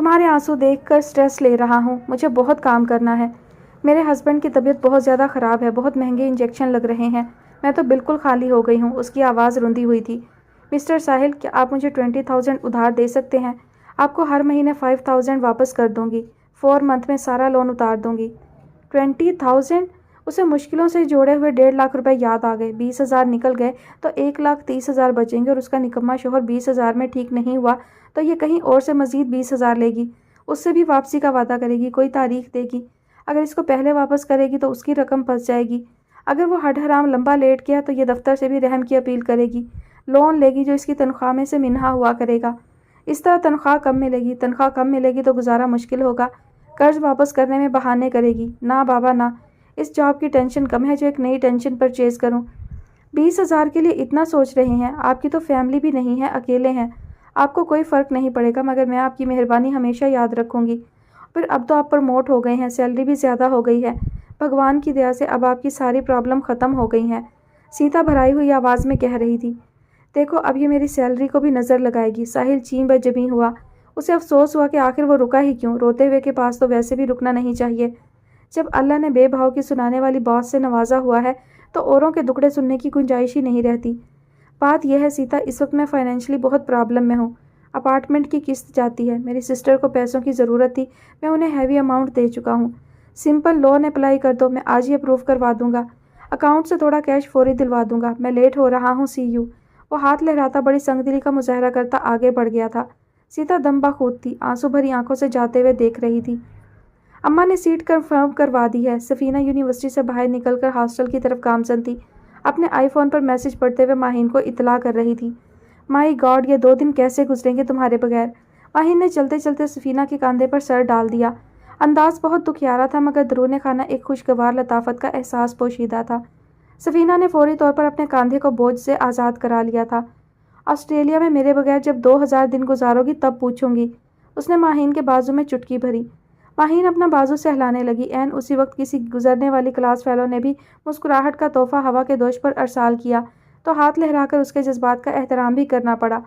تمہارے آنسو دیکھ کر سٹریس لے رہا ہوں، مجھے بہت کام کرنا ہے۔ میرے ہسبینڈ کی طبیعت بہت زیادہ خراب ہے، بہت مہنگے انجیکشن لگ رہے ہیں، میں تو بالکل خالی ہو گئی ہوں۔ اس کی آواز روندی ہوئی تھی۔ مسٹر ساحل، کیا آپ مجھے 20,000 ادھار دے سکتے ہیں؟ آپ کو ہر مہینے 5,000 واپس کر دوں گی، 4 منتھ میں سارا لون اتار دوں گی۔ 20,000؟ اسے مشکلوں سے جوڑے ہوئے 1.5 لاکھ روپے یاد آ گئے۔ 20,000 نکل گئے تو 1,30,000 بچیں گے، اور اس کا نکما شوہر 20,000 میں ٹھیک نہیں ہوا تو یہ کہیں اور سے مزید 20,000 لے گی، اس سے بھی واپسی کا وعدہ کرے گی، کوئی تاریخ دے گی۔ اگر اس کو پہلے واپس کرے گی تو اس کی رقم پھنس جائے گی۔ اگر وہ ہڈ حرام لمبا لیٹ گیا تو یہ دفتر سے بھی رحم کی اپیل کرے گی، لون لے گی جو اس کی تنخواہ میں سے منہا ہوا کرے گا۔ اس طرح تنخواہ کم ملے گی تو گزارا مشکل ہوگا، قرض واپس کرنے میں بہانے کرے گی۔ نہ بابا نہ، اس جاب کی ٹینشن کم ہے جو ایک نئی ٹینشن پرچیز کروں۔ 20,000 کے لیے اتنا سوچ رہے ہیں؟ آپ کی تو فیملی بھی نہیں ہے، اکیلے ہیں، آپ کو کوئی فرق نہیں پڑے گا، مگر میں آپ کی مہربانی ہمیشہ یاد رکھوں گی۔ پھر اب تو آپ پروموٹ ہو گئے ہیں، سیلری بھی زیادہ ہو گئی ہے، بھگوان کی دیا سے اب آپ کی ساری پرابلم ختم ہو گئی ہیں، سیتا بھرائی ہوئی آواز میں کہہ رہی تھی۔ دیکھو اب یہ میری سیلری کو بھی نظر لگائے گی۔ ساحل چین بجبیں ہوا، اسے افسوس ہوا کہ آخر وہ رکا ہی کیوں، روتے ہوئے کے پاس تو ویسے بھی رکنا نہیں چاہیے۔ جب اللہ نے بے بھاؤ کی سنانے والی بات سے نوازا ہوا ہے تو اوروں کے دکڑے سننے کی گنجائش ہی نہیں رہتی۔ بات یہ ہے سیتا، اس وقت میں فائنینشلی بہت پرابلم میں ہوں، اپارٹمنٹ کی قسط جاتی ہے، میری سسٹر کو پیسوں کی ضرورت تھی، میں انہیں ہیوی اماؤنٹ دے چکا ہوں۔ سمپل لون اپلائی کر دو، میں آج ہی اپروو کروا دوں گا، اکاؤنٹ سے تھوڑا کیش فوری دلوا دوں گا، میں لیٹ ہو رہا ہوں، سی یو۔ وہ ہاتھ لہراتا بڑی سنگ دلی کا مظاہرہ کرتا آگے بڑھ گیا تھا۔ سیتا دم بخود تھی، آنسو بھری آنکھوں سے جاتے ہوئے دیکھ رہی تھی۔ اماں نے سیٹ کنفرم کروا دی ہے۔ سفینہ یونیورسٹی سے باہر نکل کر ہاسٹل کی طرف گامزن تھی، اپنے آئی فون پر میسج پڑھتے ہوئے ماہین کو اطلاع کر رہی تھی۔ مائی گاڈ، یہ 2 دن کیسے گزریں گے تمہارے بغیر؟ ماہین نے چلتے چلتے سفینہ کے کاندھے پر سر ڈال دیا۔ انداز بہت دکھیارا تھا مگر درون خانہ ایک خوشگوار لطافت کا احساس پوشیدہ تھا۔ سفینہ نے فوری طور پر اپنے کاندھے کو بوجھ سے آزاد کرا لیا تھا۔ آسٹریلیا میں میرے بغیر جب 2,000 دن گزارو گی تب پوچھوں گی۔ اس نے ماہین کے بازو میں چٹکی بھری۔ ماہین اپنا بازو سہلانے لگی۔ عین اسی وقت کسی گزرنے والی کلاس فیلو نے بھی مسکراہٹ کا تحفہ ہوا کے دوش پر ارسال کیا تو ہاتھ لہرا کر اس کے جذبات کا احترام بھی کرنا پڑا،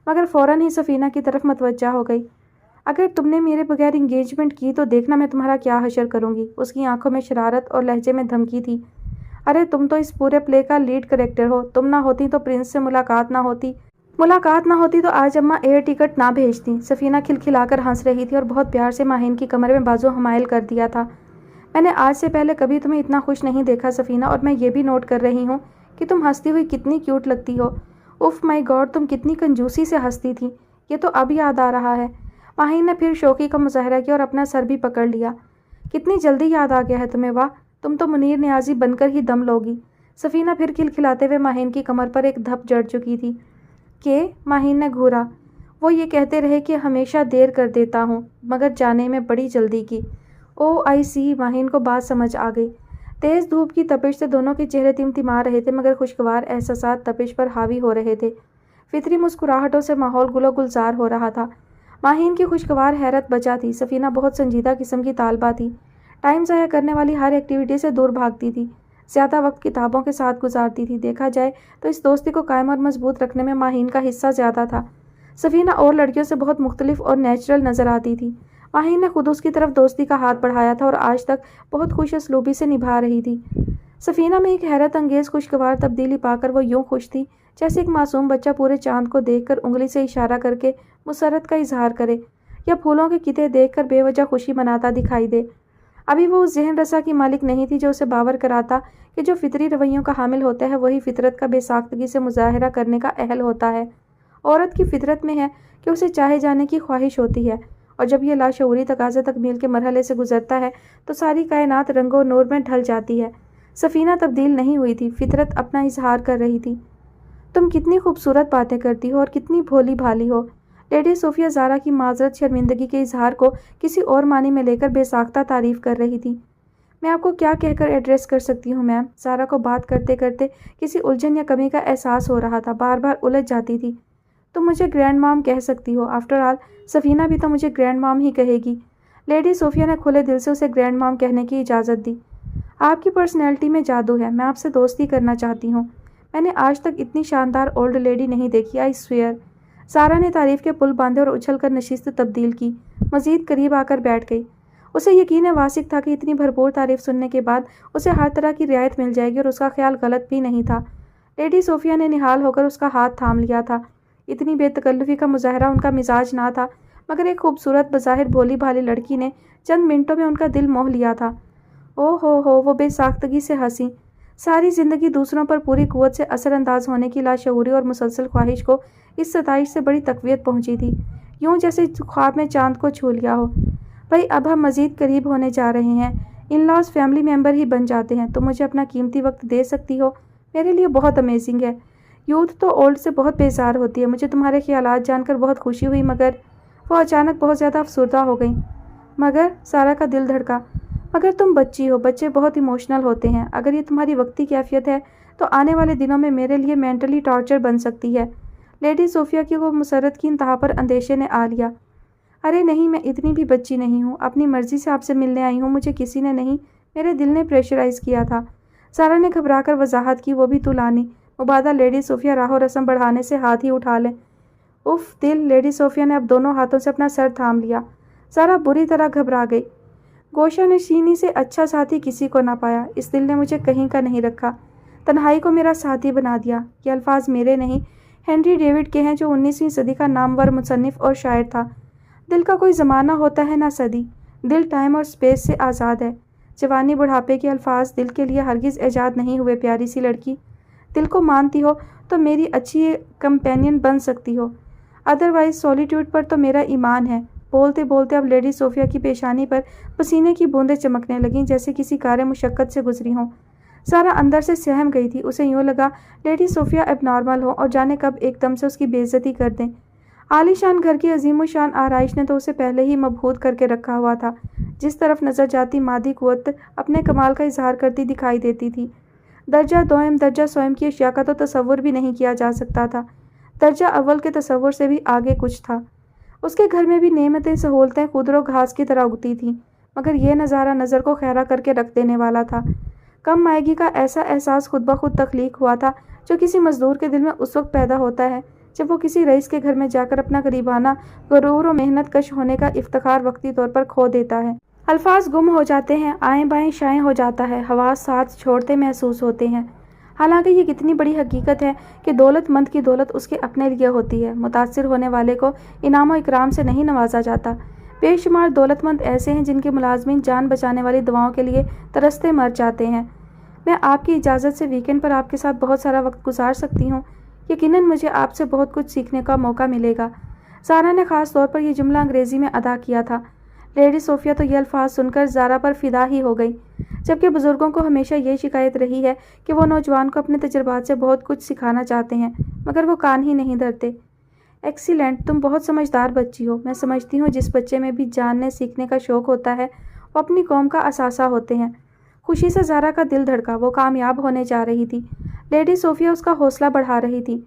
مگر فوراً ہی سفینہ کی طرف متوجہ ہو گئی۔ اگر تم نے میرے بغیر انگیجمنٹ کی تو دیکھنا میں تمہارا کیا حشر کروں گی۔ اس کی آنکھوں میں شرارت اور لہجے میں دھمکی تھی۔ ارے تم تو اس پورے پلے کا لیڈ کریکٹر ہو، تم نہ ہوتی تو پرنس سے ملاقات نہ ہوتی تو آج اماں ایئر ٹکٹ نہ بھیجتی۔ سفینہ کھلکھلا کر ہنس رہی تھی اور بہت پیار سے ماہین کی کمر میں بازو حمائل کر دیا تھا۔ میں نے آج سے پہلے کبھی تمہیں اتنا خوش نہیں دیکھا سفینہ، اور میں یہ بھی نوٹ کر رہی ہوں کہ تم ہنستی ہوئی کتنی کیوٹ لگتی ہو۔ اف مائی گاڈ، تم کتنی کنجوسی سے ہنستی تھی، یہ تو اب یاد آ رہا ہے۔ ماہین نے پھر شوخی کا مظاہرہ کیا اور اپنا سر بھی پکڑ لیا۔ کتنی جلدی یاد آ گیا ہے تمہیں، واہ، تم تو منیر نیازی بن کر ہی دم لوگی۔ سفینہ پھر کھلکھلاتے ہوئے ماہین کی کمر پر ایک دھپ جڑ چکی تھی۔ کہ ماہین نے گھورا۔ وہ یہ کہتے رہے کہ ہمیشہ دیر کر دیتا ہوں مگر جانے میں بڑی جلدی کی۔ او آئی سی، ماہین کو بات سمجھ آ گئی۔ تیز دھوپ کی تپش سے دونوں کے چہرے تمتما رہے تھے مگر خوشگوار احساسات تپش پر حاوی ہو رہے تھے۔ فطری مسکراہٹوں سے ماحول گل و گلزار ہو رہا تھا۔ ماہین کی خوشگوار حیرت بچا تھی۔ سفینہ بہت سنجیدہ قسم کی طالبہ تھی، ٹائم ضائع کرنے والی ہر ایکٹیویٹی سے دور بھاگتی تھی، زیادہ وقت کتابوں کے ساتھ گزارتی تھی۔ دیکھا جائے تو اس دوستی کو قائم اور مضبوط رکھنے میں ماہین کا حصہ زیادہ تھا۔ سفینہ اور لڑکیوں سے بہت مختلف اور نیچرل نظر آتی تھی۔ ماہین نے خود اس کی طرف دوستی کا ہاتھ بڑھایا تھا اور آج تک بہت خوش اسلوبی سے نبھا رہی تھی۔ سفینہ میں ایک حیرت انگیز خوشگوار تبدیلی پا کر وہ یوں خوش تھی جیسے ایک معصوم بچہ پورے چاند کو دیکھ کر انگلی سے اشارہ کر کے مسرت کا اظہار کرے یا پھولوں کے کتے دیکھ کر بے وجہ خوشی مناتا دکھائی دے۔ ابھی وہ اس ذہن رسا کی مالک نہیں تھی جو اسے باور کراتا کہ جو فطری رویوں کا حامل ہوتا ہے وہی فطرت کا بے ساختگی سے مظاہرہ کرنے کا اہل ہوتا ہے۔ عورت کی فطرت میں ہے کہ اسے چاہے جانے کی خواہش ہوتی ہے، اور جب یہ لاشعوری تقاضا تکمیل کے مرحلے سے گزرتا ہے تو ساری کائنات رنگ و نور میں ڈھل جاتی ہے۔ سفینہ تبدیل نہیں ہوئی تھی، فطرت اپنا اظہار کر رہی تھی۔ تم کتنی خوبصورت باتیں کرتی ہو اور کتنی بھولی بھالی ہو۔ لیڈی صوفیہ زارا کی معذرت شرمندگی کے اظہار کو کسی اور معنی میں لے کر بے ساختہ تعریف کر رہی تھی۔ میں آپ کو کیا کہہ کر ایڈریس کر سکتی ہوں میم؟ زارا کو بات کرتے کرتے کسی الجھن یا کمی کا احساس ہو رہا تھا، بار بار الجھ جاتی تھی۔ تم مجھے گرینڈ مام کہہ سکتی ہو، آفٹر آل سفینہ بھی تو مجھے گرینڈ مام ہی کہے گی۔ لیڈی صوفیہ نے کھلے دل سے اسے گرینڈ مام کہنے کی اجازت دی۔ آپ کی پرسنالٹی میں جادو ہے، میں آپ سے دوستی کرنا چاہتی ہوں۔ میں نے آج تک اتنی شاندار اولڈ لیڈی نہیں دیکھی، آئی سویئر۔ سارا نے تعریف کے پل باندھے اور اچھل کر نشست تبدیل کی، مزید قریب آ کر بیٹھ گئی۔ اسے یقین واثق تھا کہ اتنی بھرپور تعریف سننے کے بعد اسے ہر طرح کی رعایت مل جائے گی، اور اس کا خیال غلط بھی نہیں تھا۔ لیڈی صوفیہ نے نہال ہو کر اس کا ہاتھ تھام لیا تھا۔ اتنی بے تکلفی کا مظاہرہ ان کا مزاج نہ تھا، مگر ایک خوبصورت بظاہر بھولی بھالی لڑکی نے چند منٹوں میں ان کا دل موہ لیا تھا۔ ہو وہ بے ساختگی سے ہنسی۔ ساری زندگی دوسروں پر پوری قوت سے اثر انداز ہونے کی لاشعوری اور مسلسل خواہش کو اس ستائش سے بڑی تقویت پہنچی تھی، یوں جیسے خواب میں چاند کو چھو لیا ہو۔ بھئی اب ہم مزید قریب ہونے جا رہے ہیں، ان لاز فیملی ممبر ہی بن جاتے ہیں، تم مجھے اپنا قیمتی وقت دے سکتی ہو؟ میرے لیے بہت امیزنگ ہے۔ یوتھ تو اولڈ سے بہت بیزار ہوتی ہے۔ مجھے تمہارے خیالات جان کر بہت خوشی ہوئی، مگر وہ اچانک بہت زیادہ افسردہ ہو گئیں۔ مگر سارا کا دل دھڑکا۔ مگر تم بچی ہو، بچے بہت ایموشنل ہوتے ہیں۔ اگر یہ تمہاری وقتی کیفیت ہے تو آنے والے دنوں میں میرے لیے مینٹلی ٹارچر بن سکتی ہے۔ لیڈی صوفیہ کی وہ مسرت کی انتہا پر اندیشے نے آ لیا۔ ارے نہیں، میں اتنی بھی بچی نہیں ہوں، اپنی مرضی سے آپ سے ملنے آئی ہوں، مجھے کسی نے نہیں، میرے دل نے پریشرائز کیا تھا۔ سارا نے گھبرا کر وضاحت کی، وہ بھی طولانی مبادہ لیڈی صوفیہ راہ و رسم بڑھانے سے ہاتھ ہی اٹھا لیں۔ اف دل، لیڈی صوفیہ نے اب دونوں ہاتھوں سے اپنا سر تھام لیا۔ سارا بری طرح گھبرا گئی۔ گوشہ نشینی سے اچھا ساتھی کسی کو نہ پایا، اس دل نے مجھے کہیں کا نہیں رکھا، تنہائی کو میرا ساتھی بنا دیا۔ یہ الفاظ میرے نہیں، ہنری ڈیوڈ کے ہیں، جو 19ویں صدی کا نامور مصنف اور شاعر تھا۔ دل کا کوئی زمانہ ہوتا ہے نہ صدی، دل ٹائم اور سپیس سے آزاد ہے۔ جوانی بڑھاپے کے الفاظ دل کے لیے ہرگز ایجاد نہیں ہوئے۔ پیاری سی لڑکی، دل کو مانتی ہو تو میری اچھی کمپینین بن سکتی ہو، ادروائز سولیٹیوڈ پر تو میرا ایمان ہے۔ بولتے بولتے اب لیڈی صوفیہ کی پیشانی پر پسینے کی بوندیں چمکنے لگیں، جیسے کسی کار مشقت سے گزری ہوں۔ سارا اندر سے سہم گئی تھی، اسے یوں لگا لیڈی صوفیہ اب نارمل ہو اور جانے کب ایک دم سے اس کی بے عزتی کر دیں۔ عالی شان گھر کی عظیم و شان آرائش نے تو اسے پہلے ہی مبہوت کر کے رکھا ہوا تھا۔ جس طرف نظر جاتی مادی قوت اپنے کمال کا اظہار کرتی دکھائی دیتی تھی۔ درجہ دوئم درجہ سوئم کی اشیاء کا تو تصور بھی نہیں کیا جا سکتا تھا، درجہ اول کے تصور سے بھی آگے کچھ تھا۔ اس کے گھر میں بھی نعمتیں سہولتیں خضر و گھاس کی طرح اگتی تھیں، مگر یہ نظارہ نظر کو خیرہ کر کے رکھ دینے والا تھا۔ کم مائگی کا ایسا احساس خود بخود تخلیق ہوا تھا جو کسی مزدور کے دل میں اس وقت پیدا ہوتا ہے جب وہ کسی رئیس کے گھر میں جا کر اپنا غریبانہ غرور و محنت کش ہونے کا افتخار وقتی طور پر کھو دیتا ہے۔ الفاظ گم ہو جاتے ہیں، آئیں بائیں شائیں ہو جاتا ہے، حواس ساتھ چھوڑتے محسوس ہوتے ہیں۔ حالانکہ یہ کتنی بڑی حقیقت ہے کہ دولت مند کی دولت اس کے اپنے لیے ہوتی ہے، متاثر ہونے والے کو انعام و اکرام سے نہیں نوازا جاتا۔ بے شمار دولت مند ایسے ہیں جن کے ملازمین جان بچانے والی دواؤں کے لیے ترستے مر جاتے ہیں۔ میں آپ کی اجازت سے ویکینڈ پر آپ کے ساتھ بہت سارا وقت گزار سکتی ہوں، یقیناً مجھے آپ سے بہت کچھ سیکھنے کا موقع ملے گا۔ سارا نے خاص طور پر یہ جملہ انگریزی میں ادا کیا تھا۔ لیڈی صوفیہ تو یہ الفاظ سن کر زارا پر فدا ہی ہو گئی، جبکہ بزرگوں کو ہمیشہ یہ شکایت رہی ہے کہ وہ نوجوان کو اپنے تجربات سے بہت کچھ سکھانا چاہتے ہیں، مگر وہ کان ہی نہیں دھرتے۔ ایکسیلنٹ، تم بہت سمجھدار بچی ہو۔ میں سمجھتی ہوں جس بچے میں بھی جاننے سیکھنے کا شوق ہوتا ہے وہ اپنی قوم کا اثاثہ ہوتے ہیں۔ خوشی سے زارا کا دل دھڑکا، وہ کامیاب ہونے جا رہی تھی۔ لیڈی صوفیہ اس کا حوصلہ بڑھا رہی تھی۔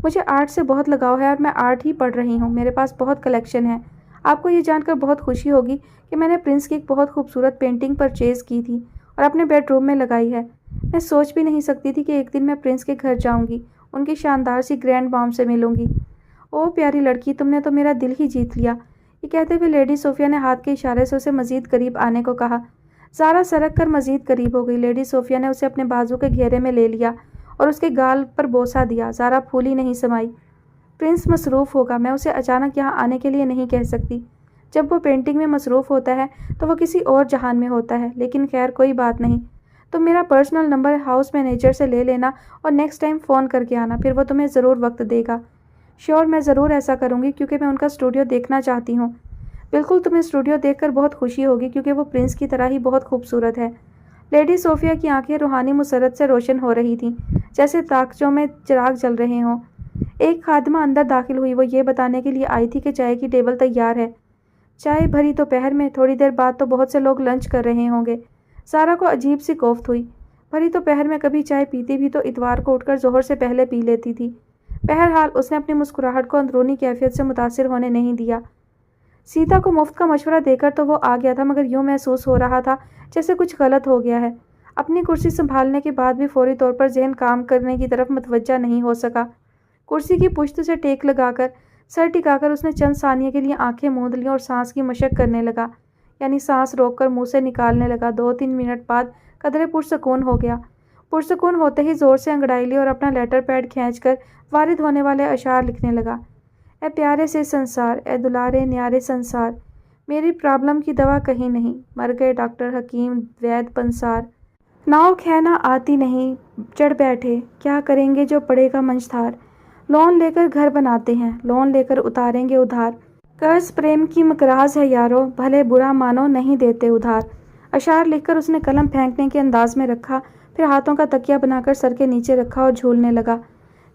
مجھے آرٹ سے بہت لگاؤ ہے اور میں آرٹ ہی پڑھ رہی ہوں، میرے پاس بہت کلیکشن ہے۔ آپ کو یہ جان کر بہت خوشی ہوگی کہ میں نے پرنس کی ایک بہت خوبصورت پینٹنگ پرچیز کی تھی اور اپنے بیڈ روم میں لگائی ہے۔ میں سوچ بھی نہیں سکتی تھی کہ ایک دن میں پرنس کے گھر جاؤں گی، ان کی شاندار سی گرینڈ مام سے ملوں گی۔ او پیاری لڑکی، تم نے تو میرا دل ہی جیت لیا۔ یہ کہتے ہوئے لیڈی صوفیہ نے ہاتھ کے اشارے سے اسے مزید قریب آنے کو کہا۔ زارا سرک کر مزید قریب ہو گئی۔ لیڈی صوفیہ نے اسے اپنے بازو کے گھیرے میں لے لیا اور اس کے گال پر بوسہ دیا۔ زارا پھولی نہیں سمائی۔ پرنس مصروف ہوگا، میں اسے اچانک یہاں آنے کے لیے نہیں کہہ سکتی۔ جب وہ پینٹنگ میں مصروف ہوتا ہے تو وہ کسی اور جہان میں ہوتا ہے، لیکن خیر کوئی بات نہیں۔ تم میرا پرسنل نمبر ہاؤس مینیجر سے لے لینا اور نیکسٹ ٹائم فون کر کے آنا، پھر وہ تمہیں ضرور وقت دے گا۔ شیور، میں ضرور ایسا کروں گی کیونکہ میں ان کا اسٹوڈیو دیکھنا چاہتی ہوں۔ بالکل، تمہیں اسٹوڈیو دیکھ کر بہت خوشی ہوگی کیونکہ وہ پرنس کی طرح ہی بہت خوبصورت ہے۔ لیڈی صوفیہ کی آنکھیں روحانی مسرت سے روشن ہو رہی تھیں، جیسے طاقچوں میں چراغ جل رہے ہوں۔ ایک خادمہ اندر داخل ہوئی، وہ یہ بتانے کے لیے آئی تھی کہ چائے کی ٹیبل تیار ہے۔ چائے بھری دوپہر میں، تھوڑی دیر بعد تو بہت سے لوگ لنچ کر رہے ہوں گے۔ سارا کو عجیب سی کوفت ہوئی۔ بھری دوپہر میں کبھی چائے پیتی بھی تو اتوار کو اٹھ کر ظہر سے پہلے پی لیتی تھی۔ بہرحال اس نے اپنی مسکراہٹ کو اندرونی کیفیت سے متاثر ہونے نہیں دیا۔ سیتا کو مفت کا مشورہ دے کر تو وہ آ گیا تھا، مگر یوں محسوس ہو رہا تھا جیسے کچھ غلط ہو گیا ہے۔ اپنی کرسی سنبھالنے کے بعد بھی فوری طور پر ذہن کام کرنے کی طرف متوجہ نہیں ہو سکا۔ کرسی کی پشت سے ٹیک لگا کر سر ٹکا کر اس نے چند ثانیے کے لیے آنکھیں موند لیں اور سانس کی مشق کرنے لگا، یعنی سانس روک کر منہ سے نکالنے لگا۔ 2-3 منٹ بعد قدرے پرسکون ہو گیا۔ پرسکون ہوتے ہی زور سے انگڑائی لی اور اپنا لیٹر پیڈ کھینچ کر وارد ہونے والے اشعار لکھنے لگا۔ اے پیارے سے سنسار، اے دلارے نیارے سنسار، میری پرابلم کی دوا کہیں نہیں، مر گئے ڈاکٹر حکیم وید پنسار۔ ناؤ کھینا آتی نہیں، چڑھ بیٹھے، کیا کریں گے جو پڑے گا منجھتار۔ لون لے کر گھر بناتے ہیں، لون لے کر اتاریں گے ادھار۔ قرض پریم کی مقراظ ہے یارو، بھلے برا مانو نہیں دیتے ادھار۔ اشعار لکھ کر اس نے قلم پھینکنے کے انداز میں رکھا، پھر ہاتھوں کا تکیہ بنا کر سر کے نیچے رکھا اور جھولنے لگا۔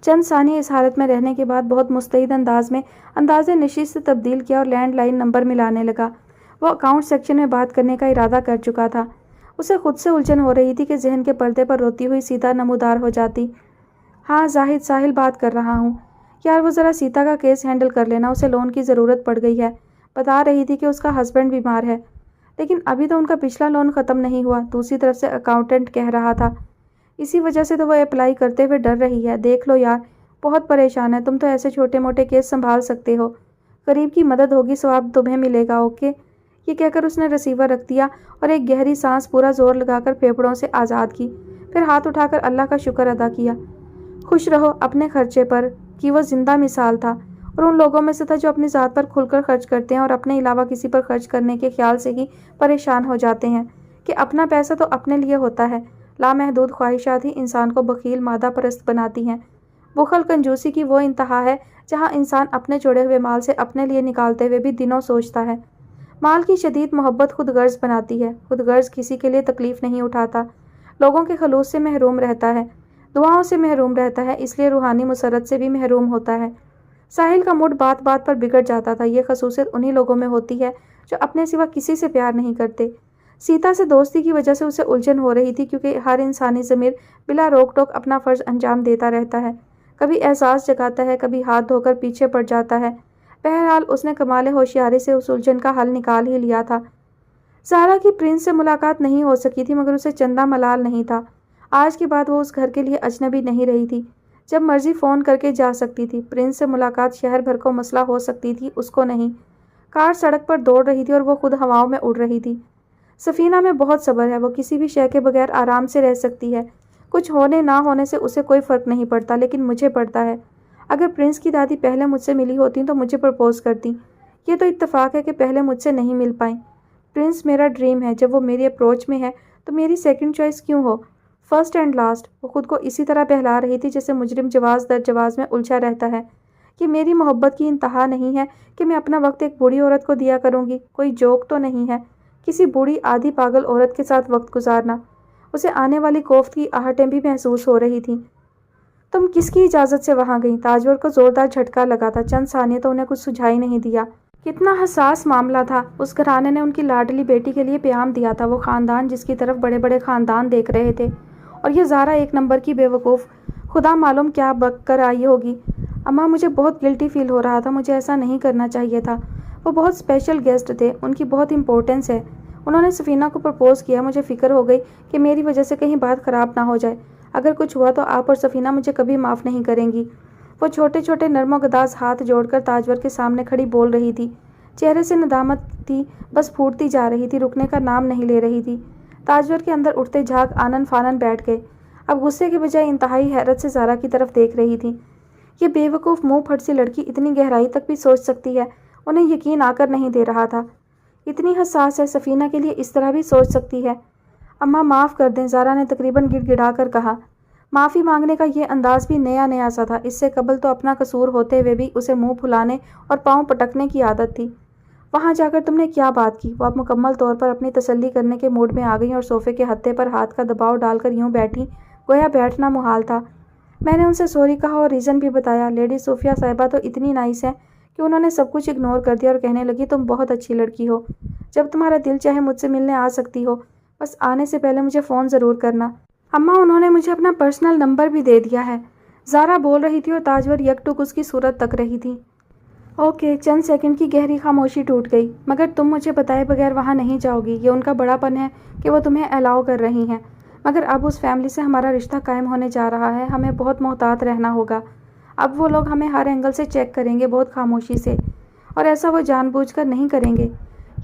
چند ثانیے اس حالت میں رہنے کے بعد بہت مستعد انداز میں انداز نشست سے تبدیل کیا اور لینڈ لائن نمبر ملانے لگا۔ وہ اکاؤنٹ سیکشن میں بات کرنے کا ارادہ کر چکا تھا۔ اسے خود سے الجھن ہو رہی تھی کہ ذہن کے پردے پر روتی ہوئی سیتا نمودار ہو جاتی۔ ہاں زاہد، ساحل بات کر رہا ہوں۔ یار وہ ذرا سیتا کا کیس ہینڈل کر لینا، اسے لون کی ضرورت پڑ گئی ہے۔ بتا رہی تھی کہ اس کا ہسبینڈ بیمار ہے، لیکن ابھی تو ان کا پچھلا لون ختم نہیں ہوا، دوسری طرف سے اکاؤنٹنٹ کہہ رہا تھا۔ اسی وجہ سے تو وہ اپلائی کرتے ہوئے ڈر رہی ہے۔ دیکھ لو یار، بہت پریشان ہے، تم تو ایسے چھوٹے موٹے کیس سنبھال سکتے ہو، غریب کی مدد ہوگی، ثواب تمہیں ملے گا، اوکے۔ یہ کہہ کر اس نے ریسیور رکھ دیا اور ایک گہری سانس پورا زور لگا کر پھیپھڑوں سے آزاد کی، پھر ہاتھ اٹھا کر اللہ کا شکر ادا کیا۔ خوش رہو اپنے خرچے پر، کہ وہ زندہ مثال تھا اور ان لوگوں میں سے تھا جو اپنی ذات پر کھل کر خرچ کرتے ہیں اور اپنے علاوہ کسی پر خرچ کرنے کے خیال سے ہی پریشان ہو جاتے ہیں کہ اپنا پیسہ تو اپنے لیے ہوتا ہے۔ لامحدود خواہشات ہی انسان کو بخیل مادہ پرست بناتی ہیں۔ بخل کنجوسی کی وہ انتہا ہے جہاں انسان اپنے جوڑے ہوئے مال سے اپنے لیے نکالتے ہوئے بھی دنوں سوچتا ہے۔ مال کی شدید محبت خود غرض بناتی ہے، خود غرض کسی کے لیے تکلیف نہیں اٹھاتا، لوگوں کے خلوص سے محروم رہتا ہے، دعاؤں سے محروم رہتا ہے، اس لیے روحانی مسرت سے بھی محروم ہوتا ہے۔ ساحل کا موڈ بات بات پر بگڑ جاتا تھا۔ یہ خصوصیت انہی لوگوں میں ہوتی ہے جو اپنے سوا کسی سے پیار نہیں کرتے۔ سیتا سے دوستی کی وجہ سے اسے الجھن ہو رہی تھی، کیونکہ ہر انسانی ضمیر بلا روک ٹوک اپنا فرض انجام دیتا رہتا ہے، کبھی احساس جگاتا ہے، کبھی ہاتھ دھو کر پیچھے پڑ جاتا ہے۔ بہرحال اس نے کمال ہوشیاری سے اس الجھن کا حل نکال ہی لیا تھا۔ زہرا کی پرنس سے ملاقات نہیں ہو سکی تھی، مگر اسے چندہ ملال نہیں تھا۔ آج کے بعد وہ اس گھر کے لیے اجنبی نہیں رہی تھی، جب مرضی فون کر کے جا سکتی تھی۔ پرنس سے ملاقات شہر بھر کو مسئلہ ہو سکتی تھی، اس کو نہیں۔ کار سڑک پر دوڑ رہی تھی اور وہ خود ہواؤں میں اڑ رہی تھی۔ سفینہ میں بہت صبر ہے، وہ کسی بھی شے کے بغیر آرام سے رہ سکتی ہے، کچھ ہونے نہ ہونے سے اسے کوئی فرق نہیں پڑتا، لیکن مجھے پڑتا ہے۔ اگر پرنس کی دادی پہلے مجھ سے ملی ہوتی تو مجھے پرپوز کرتی۔ یہ تو اتفاق ہے کہ پہلے مجھ سے نہیں مل پائیں۔ پرنس میرا ڈریم ہے، جب وہ میری اپروچ میں ہے تو میری سیکنڈ چوائس کیوں ہو، فرسٹ اینڈ لاسٹ۔ وہ خود کو اسی طرح بہلا رہی تھی جیسے مجرم جواز در جواز میں الجھا رہتا ہے۔ یہ میری محبت کی انتہا نہیں ہے کہ میں اپنا وقت ایک بوڑھی عورت کو دیا کروں گی، کوئی جوک تو نہیں ہے کسی بوڑھی آدھی پاگل عورت کے ساتھ وقت گزارنا۔ اسے آنے والی کوفت کی آہٹیں بھی محسوس ہو رہی تھیں۔ تم کس کی اجازت سے وہاں گئیں؟ تاجور کو زوردار جھٹکا لگا تھا۔ چند ثانیے تو انہیں کچھ سجھائی نہیں دیا۔ کتنا حساس معاملہ تھا۔ اس گھرانے نے ان کی لاڈلی بیٹی کے لیے پیام دیا تھا، وہ خاندان جس کی طرف بڑے بڑے خاندان دیکھ رہے تھے، اور یہ زہرا ایک نمبر کی بے وقوف، خدا معلوم کیا بک کر آئی ہوگی۔ اماں مجھے بہت گلٹی فیل ہو رہا تھا، مجھے ایسا نہیں کرنا چاہیے تھا۔ وہ بہت اسپیشل گیسٹ تھے، ان کی بہت امپورٹنس ہے۔ انہوں نے سفینہ کو پرپوز کیا، مجھے فکر ہو گئی کہ میری وجہ سے کہیں بات خراب نہ ہو جائے۔ اگر کچھ ہوا تو آپ اور سفینہ مجھے کبھی معاف نہیں کریں گی۔ وہ چھوٹے چھوٹے نرم و گداز ہاتھ جوڑ کر تاجور کے سامنے کھڑی بول رہی تھی، چہرے سے ندامت تھی، بس پھوٹتی جا رہی تھی، رکنے کا نام نہیں لے رہی تھی۔ تاجور کے اندر اٹھتے جھاگ آنن فانن بیٹھ گئے، اب غصے کے بجائے انتہائی حیرت سے زہرا کی طرف دیکھ رہی تھی۔ یہ بے وقوف منہ پھٹ سی لڑکی اتنی گہرائی تک بھی سوچ سکتی ہے، انہیں یقین آ کر نہیں دے رہا تھا۔ اتنی حساس ہے، سفینہ کے لیے اس طرح بھی سوچ سکتی ہے۔ اماں معاف کر دیں، زہرا نے تقریباً گڑ گڑا کر کہا۔ معافی مانگنے کا یہ انداز بھی نیا نیا سا تھا، اس سے قبل تو اپنا قصور ہوتے ہوئے بھی اسے منہ پھلانے اور پاؤں پٹکنے کی عادت تھی۔ وہاں جا کر تم نے کیا بات کی؟ وہ اب مکمل طور پر اپنی تسلی کرنے کے موڈ میں آ گئیں اور صوفے کے ہتھے پر ہاتھ کا دباؤ ڈال کر یوں بیٹھی گویا بیٹھنا محال تھا۔ میں نے ان سے سوری کہا اور ریزن بھی بتایا۔ لیڈی صوفیہ صاحبہ تو اتنی نائس ہے کہ انہوں نے سب کچھ اگنور کر دیا اور کہنے لگی تم بہت اچھی لڑکی ہو، جب تمہارا دل چاہے مجھ سے ملنے آ سکتی ہو، بس آنے سے پہلے مجھے فون ضرور کرنا۔ اماں انہوں نے مجھے اپنا پرسنل نمبر بھی دے دیا ہے۔ زہرا بول رہی تھی اور تاجور یک ٹک اس کی صورت تک رہی تھی۔ اوکے، چند سیکنڈ کی گہری خاموشی ٹوٹ گئی۔ مگر تم مجھے بتائے بغیر وہاں نہیں جاؤ گی، یہ ان کا بڑا پن ہے کہ وہ تمہیں الاؤ کر رہی ہیں، مگر اب اس فیملی سے ہمارا رشتہ قائم ہونے جا رہا ہے، ہمیں بہت محتاط رہنا ہوگا۔ اب وہ لوگ ہمیں ہر اینگل سے چیک کریں گے، بہت خاموشی سے، اور ایسا وہ جان بوجھ کر نہیں کریں گے۔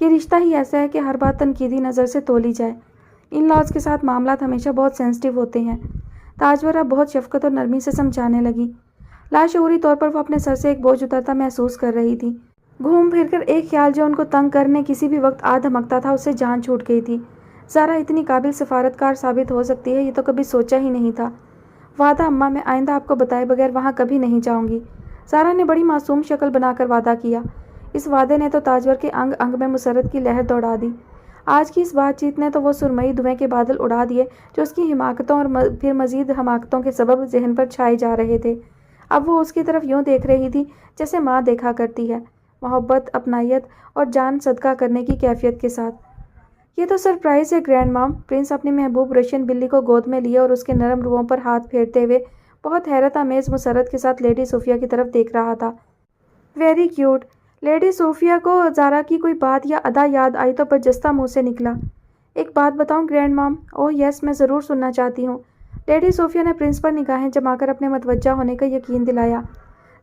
یہ رشتہ ہی ایسا ہے کہ ہر بات تنقیدی نظر سے تولی جائے۔ ان لاز کے ساتھ معاملات ہمیشہ بہت سینسٹیو ہوتے ہیں۔ تاجور اب بہت شفقت اور نرمی سے سمجھانے لگی۔ لاشعوری طور پر وہ اپنے سر سے ایک بوجھ اترتا محسوس کر رہی تھی۔ گھوم پھر کر ایک خیال جو ان کو تنگ کرنے کسی بھی وقت آ دھمکتا تھا، اس سے جان چھوٹ گئی تھی۔ زارا اتنی قابل سفارتکار ثابت ہو سکتی ہے، یہ تو کبھی سوچا ہی نہیں تھا۔ وعدہ اماں، میں آئندہ آپ کو بتائے بغیر وہاں کبھی نہیں جاؤں گی۔ زارا نے بڑی معصوم شکل بنا کر وعدہ کیا۔ اس وعدے نے تو تاجور کے انگ انگ میں مسرت کی لہر دوڑا دی۔ آج کی اس بات چیت نے تو وہ سرمئی دھوئیں کے بادل اڑا دیے جو اس کی حماقتوں اور پھر مزید حماقتوں کے سبب ذہن پر چھائے جا رہے تھے۔ اب وہ اس کی طرف یوں دیکھ رہی تھی جیسے ماں دیکھا کرتی ہے، محبت، اپنائیت اور جان صدقہ کرنے کی کیفیت کے ساتھ۔ یہ تو سرپرائز ہے گرینڈ مام۔ پرنس اپنی محبوب رشین بلی کو گود میں لیے اور اس کے نرم روؤں پر ہاتھ پھیرتے ہوئے بہت حیرت آمیز مسرت کے ساتھ لیڈی صوفیہ کی طرف دیکھ رہا تھا۔ Very cute. لیڈی صوفیہ کو زارا کی کوئی بات یا ادا یاد آئی تو برجستہ منہ سے نکلا، ایک بات بتاؤں گرینڈ مام؟ اوہ یس، میں ضرور سننا چاہتی ہوں۔ لیڈی صوفیہ نے پرنس پر نگاہیں جما کر اپنے متوجہ ہونے کا یقین دلایا۔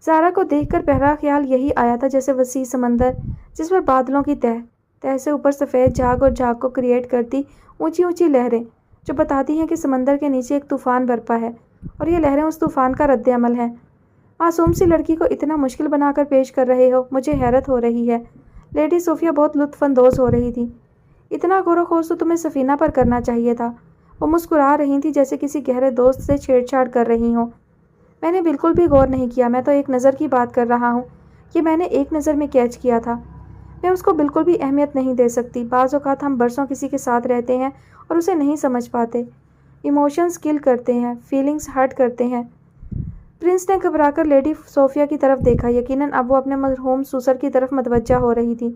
زارا کو دیکھ کر پہلا خیال یہی آیا تھا جیسے وسیع سمندر جس پر بادلوں کی تہ سے اوپر سفید جھاگ اور جھاگ کو کریٹ کرتی اونچی اونچی لہریں جو بتاتی ہیں کہ سمندر کے نیچے ایک طوفان برپا ہے اور یہ لہریں اس طوفان کا رد عمل ہیں۔ معصوم سی لڑکی کو اتنا مشکل بنا کر پیش کر رہے ہو، مجھے حیرت ہو رہی ہے۔ لیڈی صوفیہ بہت لطف اندوز ہو رہی تھی۔ اتنا غور و خوض تو تمہیں سفینہ پر کرنا چاہیے تھا۔ وہ مسکرا رہی تھی جیسے کسی گہرے دوست سے چھیڑ چھاڑ کر رہی ہوں۔ میں نے بالکل بھی غور نہیں کیا، میں تو ایک نظر کی بات کر رہا ہوں۔ یہ میں نے ایک نظر میں کیچ کیا تھا۔ میں اس کو بالکل بھی اہمیت نہیں دے سکتی۔ بعض اوقات ہم برسوں کسی کے ساتھ رہتے ہیں اور اسے نہیں سمجھ پاتے۔ ایموشنز کل کرتے ہیں، فیلنگز ہرٹ کرتے ہیں۔ پرنس نے گھبرا کر لیڈی صوفیہ کی طرف دیکھا۔ یقیناً اب وہ اپنے مرحوم سسر کی طرف متوجہ ہو رہی تھی۔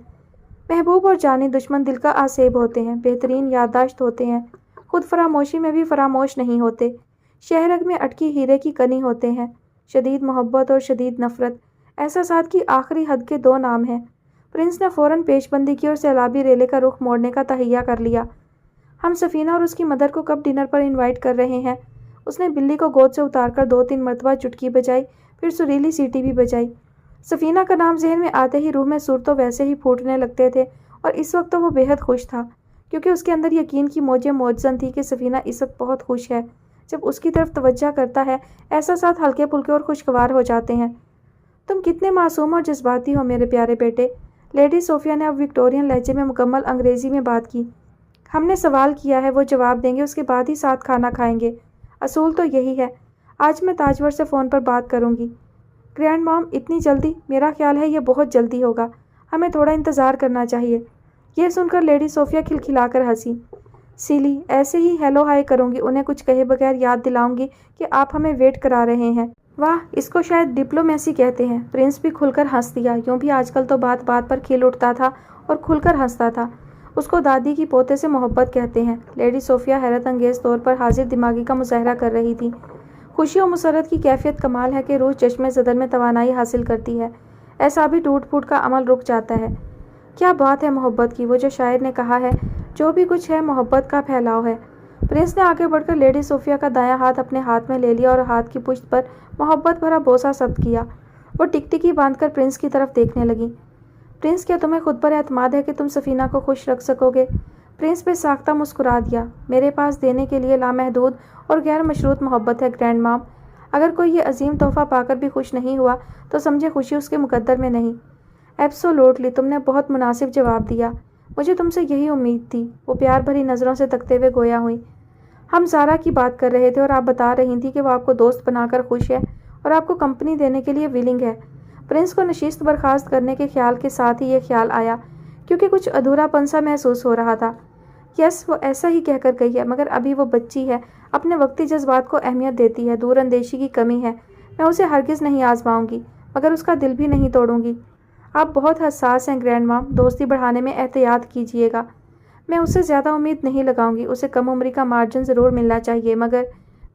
محبوب اور جانی دشمن دل کا آسیب ہوتے ہیں، بہترین یادداشت ہوتے ہیں، خود فراموشی میں بھی فراموش نہیں ہوتے، شہ رگ میں اٹکی ہیرے کی کنی ہوتے ہیں۔ شدید محبت اور شدید نفرت احساسات کی آخری حد کے دو نام ہیں۔ پرنس نے فوراً پیش بندی کی اور سیلابی ریلے کا رخ موڑنے کا تہیہ کر لیا۔ ہم سفینہ اور اس کی مدر کو کب ڈنر پر انوائٹ کر رہے ہیں؟ اس نے بلی کو گود سے اتار کر 2-3 مرتبہ چٹکی بجائی، پھر سریلی سیٹی بھی بجائی۔ سفینہ کا نام ذہن میں آتے ہی روح میں سر تو ویسے ہی پھوٹنے لگتے تھے، اور اس وقت تو وہ بے حد خوش تھا کیونکہ اس کے اندر یقین کی موجیں موجزن تھی کہ سفینہ اس وقت بہت خوش ہے۔ جب اس کی طرف توجہ کرتا ہے، احساسات ہلکے پھلکے اور خوشگوار ہو جاتے ہیں۔ تم کتنے معصوم اور جذباتی ہو میرے پیارے بیٹے۔ لیڈی صوفیہ نے اب وکٹورین لہجے میں مکمل انگریزی میں بات کی۔ ہم نے سوال کیا ہے، وہ جواب دیں گے، اس کے بعد ہی ساتھ کھانا کھائیں گے۔ اصول تو یہی ہے۔ آج میں تاجور سے فون پر بات کروں گی۔ گرینڈ مام، اتنی جلدی؟ میرا خیال ہے یہ بہت جلدی ہوگا، ہمیں تھوڑا انتظار کرنا چاہیے۔ یہ سن کر لیڈی صوفیہ کھلکھلا کر ہنسی۔ سیلی، ایسے ہی ہیلو ہائی کروں گی، انہیں کچھ کہے بغیر یاد دلاؤں گی کہ آپ ہمیں ویٹ کرا رہے ہیں۔ واہ، اس کو شاید ڈپلومیسی کہتے ہیں۔ پرنس بھی کھل کر ہنس دیا۔ یوں بھی آج کل تو بات بات پر کھل اٹھتا تھا اور کھل کر ہنستا تھا۔ اس کو دادی کی پوتے سے محبت کہتے ہیں۔ لیڈی صوفیہ حیرت انگیز طور پر حاضر دماغی کا مظاہرہ کر رہی تھی۔ خوشی و مسرت کی کیفیت کمال ہے کہ روح چشم زدن میں توانائی حاصل کرتی ہے، ایسا بھی ٹوٹ پھوٹ کا عمل رک جاتا ہے۔ کیا بات ہے محبت کی، وہ جو شاعر نے کہا ہے، جو بھی کچھ ہے محبت کا پھیلاؤ ہے۔ پرنس نے آگے بڑھ کر لیڈی صوفیہ کا دایاں ہاتھ اپنے ہاتھ میں لے لیا اور ہاتھ کی پشت پر محبت بھرا بوسہ ثبت کیا۔ وہ ٹکٹکی باندھ کر پرنس کی طرف دیکھنے لگی۔ پرنس، کیا تمہیں خود پر اعتماد ہے کہ تم سفینہ کو خوش رکھ سکو گے؟ پرنس بے ساختہ مسکرا دیا۔ میرے پاس دینے کے لیے لامحدود اور غیر مشروط محبت ہے گرینڈ مام۔ اگر کوئی یہ عظیم تحفہ پا کر بھی خوش نہیں ہوا تو سمجھے خوشی اس کے مقدر میں نہیں۔ ایبسولوٹلی، تم نے بہت مناسب جواب دیا، مجھے تم سے یہی امید تھی۔ وہ پیار بھری نظروں سے تکتے ہوئے گویا ہوئی۔ ہم زارا کی بات کر رہے تھے اور آپ بتا رہی تھی کہ وہ آپ کو دوست بنا کر خوش ہے اور آپ کو کمپنی دینے کے لیے ویلنگ ہے۔ پرنس کو نشست برخاست کرنے کے خیال کے ساتھ ہی یہ خیال آیا کیونکہ کچھ ادھورا پن سا محسوس ہو رہا تھا۔ یس، وہ ایسا ہی کہہ کر گئی ہے، مگر ابھی وہ بچی ہے، اپنے وقتی جذبات کو اہمیت دیتی ہے، دور اندیشی کی کمی ہے۔ میں اسے ہرگز نہیں آزماؤں گی، مگر اس کا دل بھی نہیں توڑوں گی۔ آپ بہت حساس ہیں گرینڈ مام، دوستی بڑھانے میں احتیاط کیجیے گا۔ میں اسے زیادہ امید نہیں لگاؤں گی، اسے کم عمری کا مارجن ضرور ملنا چاہیے، مگر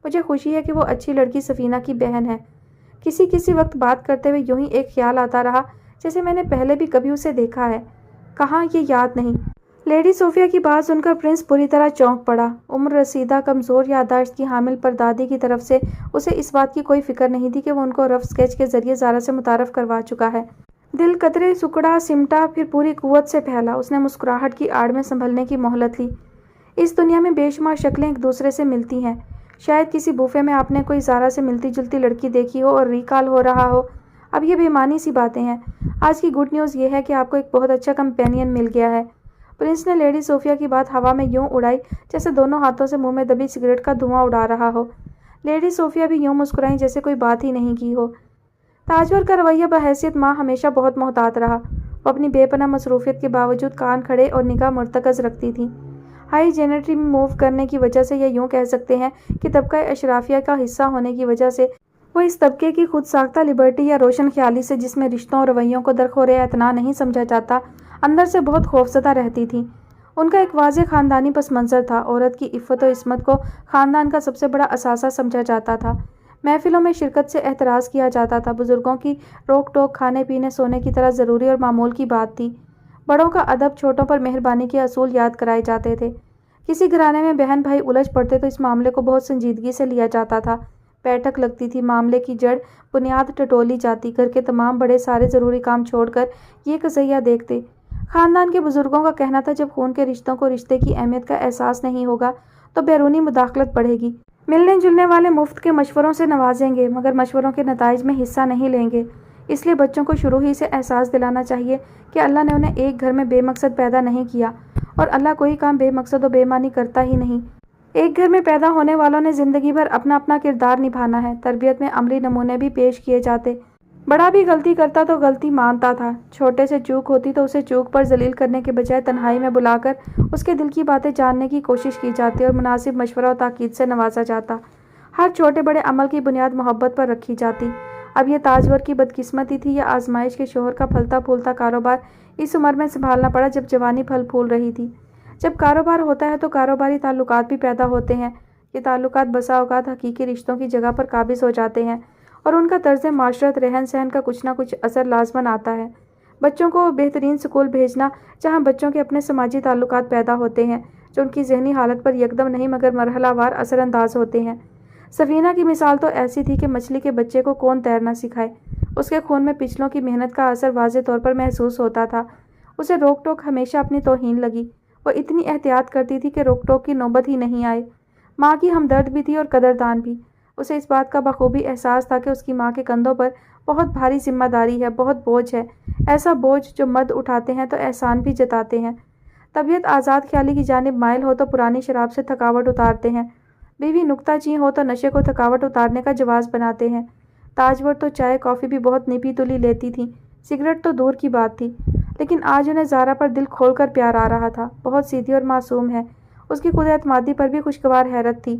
مجھے خوشی ہے کہ وہ اچھی لڑکی سفینہ کی بہن ہے۔ کسی وقت بات کرتے ہوئے یوں ہی ایک خیال آتا رہا جیسے میں نے پہلے بھی کبھی اسے دیکھا ہے، کہاں یہ یاد نہیں۔ لیڈی صوفیہ کی بات سن کر پرنس پوری طرح چونک پڑا۔ عمر رسیدہ کمزور یادداشت کی حامل پر دادی کی طرف سے اسے اس بات کی کوئی فکر نہیں تھی کہ وہ ان کو رف اسکیچ کے ذریعے زارا سے متعارف کروا چکا ہے۔ دل قطرے سکڑا سمٹا پھر پوری قوت سے پھیلا۔ اس نے مسکراہٹ کی آڑ میں سنبھلنے کی مہلت لی۔ اس دنیا میں بے شمار شکلیں ایک دوسرے سے ملتی ہیں۔ شاید کسی بوفے میں آپ نے کوئی زارا سے ملتی جلتی لڑکی دیکھی ہو اور ریکال ہو رہا ہو۔ اب یہ بےمانی سی باتیں ہیں۔ آج کی گڈ نیوز یہ ہے کہ آپ کو ایک بہت اچھا کمپینین مل گیا ہے۔ پرنس نے لیڈی صوفیہ کی بات ہوا میں یوں اڑائی جیسے دونوں ہاتھوں سے منہ میں دبی سگریٹ کا دھواں اڑا رہا ہو۔ لیڈی صوفیہ بھی یوں مسکرائیں جیسے کوئی بات ہی نہیں کی ہو۔ تاجور کا رویہ بحیثیت ماں ہمیشہ بہت محتاط رہا۔ وہ اپنی بے پناہ مصروفیت کے باوجود کان کھڑے اور نگاہ مرتکز رکھتی تھی۔ ہائی جینیٹری میں موو کرنے کی وجہ سے یا یوں کہہ سکتے ہیں کہ طبقہ اشرافیہ کا حصہ ہونے کی وجہ سے وہ اس طبقے کی خود ساختہ لبرٹی یا روشن خیالی سے جس میں رشتوں اور رویوں کو درخور اعتنا نہیں سمجھا جاتا اندر سے بہت خوفزدہ رہتی تھی۔ ان کا ایک واضح خاندانی پس منظر تھا۔ عورت کی عفت و عصمت کو خاندان کا سب سے بڑا اثاثہ سمجھا جاتا تھا۔ محفلوں میں شرکت سے احتراز کیا جاتا تھا۔ بزرگوں کی روک ٹوک کھانے پینے سونے کی طرح ضروری اور معمول کی بات تھی۔ بڑوں کا ادب چھوٹوں پر مہربانی کے اصول یاد کرائے جاتے تھے۔ کسی گھرانے میں بہن بھائی الجھ پڑتے تو اس معاملے کو بہت سنجیدگی سے لیا جاتا تھا۔ بیٹھک لگتی تھی، معاملے کی جڑ بنیاد ٹٹولی جاتی، گھر کے تمام بڑے سارے ضروری کام چھوڑ کر یہ قضیہ دیکھتے۔ خاندان کے بزرگوں کا کہنا تھا جب خون کے رشتوں کو رشتے کی اہمیت کا احساس نہیں ہوگا تو بیرونی مداخلت بڑھے گی۔ ملنے جلنے والے مفت کے مشوروں سے نوازیں گے مگر مشوروں کے نتائج میں حصہ نہیں لیں گے۔ اس لیے بچوں کو شروع ہی سے احساس دلانا چاہیے کہ اللہ نے انہیں ایک گھر میں بے مقصد پیدا نہیں کیا اور اللہ کوئی کام بے مقصد و بے معنی کرتا ہی نہیں۔ ایک گھر میں پیدا ہونے والوں نے زندگی بھر اپنا اپنا کردار نبھانا ہے۔ تربیت میں عملی نمونے بھی پیش کیے جاتے۔ بڑا بھی غلطی کرتا تو غلطی مانتا تھا، چھوٹے سے چوک ہوتی تو اسے چوک پر ذلیل کرنے کے بجائے تنہائی میں بلا کر اس کے دل کی باتیں جاننے کی کوشش کی جاتی اور مناسب مشورہ و تاکید سے نوازا جاتا۔ ہر چھوٹے بڑے عمل کی بنیاد محبت پر رکھی جاتی۔ اب یہ تاجور کی بدقسمتی تھی یا آزمائش کے شوہر کا پھلتا پھولتا کاروبار اس عمر میں سنبھالنا پڑا جب جوانی پھل پھول رہی تھی۔ جب کاروبار ہوتا ہے تو کاروباری تعلقات بھی پیدا ہوتے ہیں۔ یہ تعلقات بسا اوقات حقیقی رشتوں کی جگہ پر قابض ہو جاتے ہیں اور ان کا طرز معاشرت رہن سہن کا کچھ نہ کچھ اثر لازماً آتا ہے۔ بچوں کو بہترین سکول بھیجنا جہاں بچوں کے اپنے سماجی تعلقات پیدا ہوتے ہیں جو ان کی ذہنی حالت پر یکدم نہیں مگر مرحلہ وار اثر انداز ہوتے ہیں۔ سفینہ کی مثال تو ایسی تھی کہ مچھلی کے بچے کو کون تیرنا سکھائے۔ اس کے خون میں پچھلوں کی محنت کا اثر واضح طور پر محسوس ہوتا تھا۔ اسے روک ٹوک ہمیشہ اپنی توہین لگی۔ وہ اتنی احتیاط کرتی تھی کہ روک ٹوک کی نوبت ہی نہیں آئے۔ ماں کی ہمدرد بھی تھی اور قدردان بھی۔ اسے اس بات کا بخوبی احساس تھا کہ اس کی ماں کے کندھوں پر بہت بھاری ذمہ داری ہے، بہت بوجھ ہے، ایسا بوجھ جو مرد اٹھاتے ہیں تو احسان بھی جتاتے ہیں۔ طبیعت آزاد خیالی کی جانب مائل ہو تو پرانی شراب سے تھکاوٹ اتارتے ہیں، بیوی نکتہ چین ہو تو نشے کو تھکاوٹ اتارنے کا جواز بناتے ہیں۔ تاجور تو چائے کافی بھی بہت نپی تلی لیتی تھی، سگریٹ تو دور کی بات تھی، لیکن آج انہیں زارا پر دل کھول کر پیار آ رہا تھا۔ بہت سیدھی اور معصوم ہے، اس کی خود اعتمادی پر بھی خوشگوار حیرت تھی۔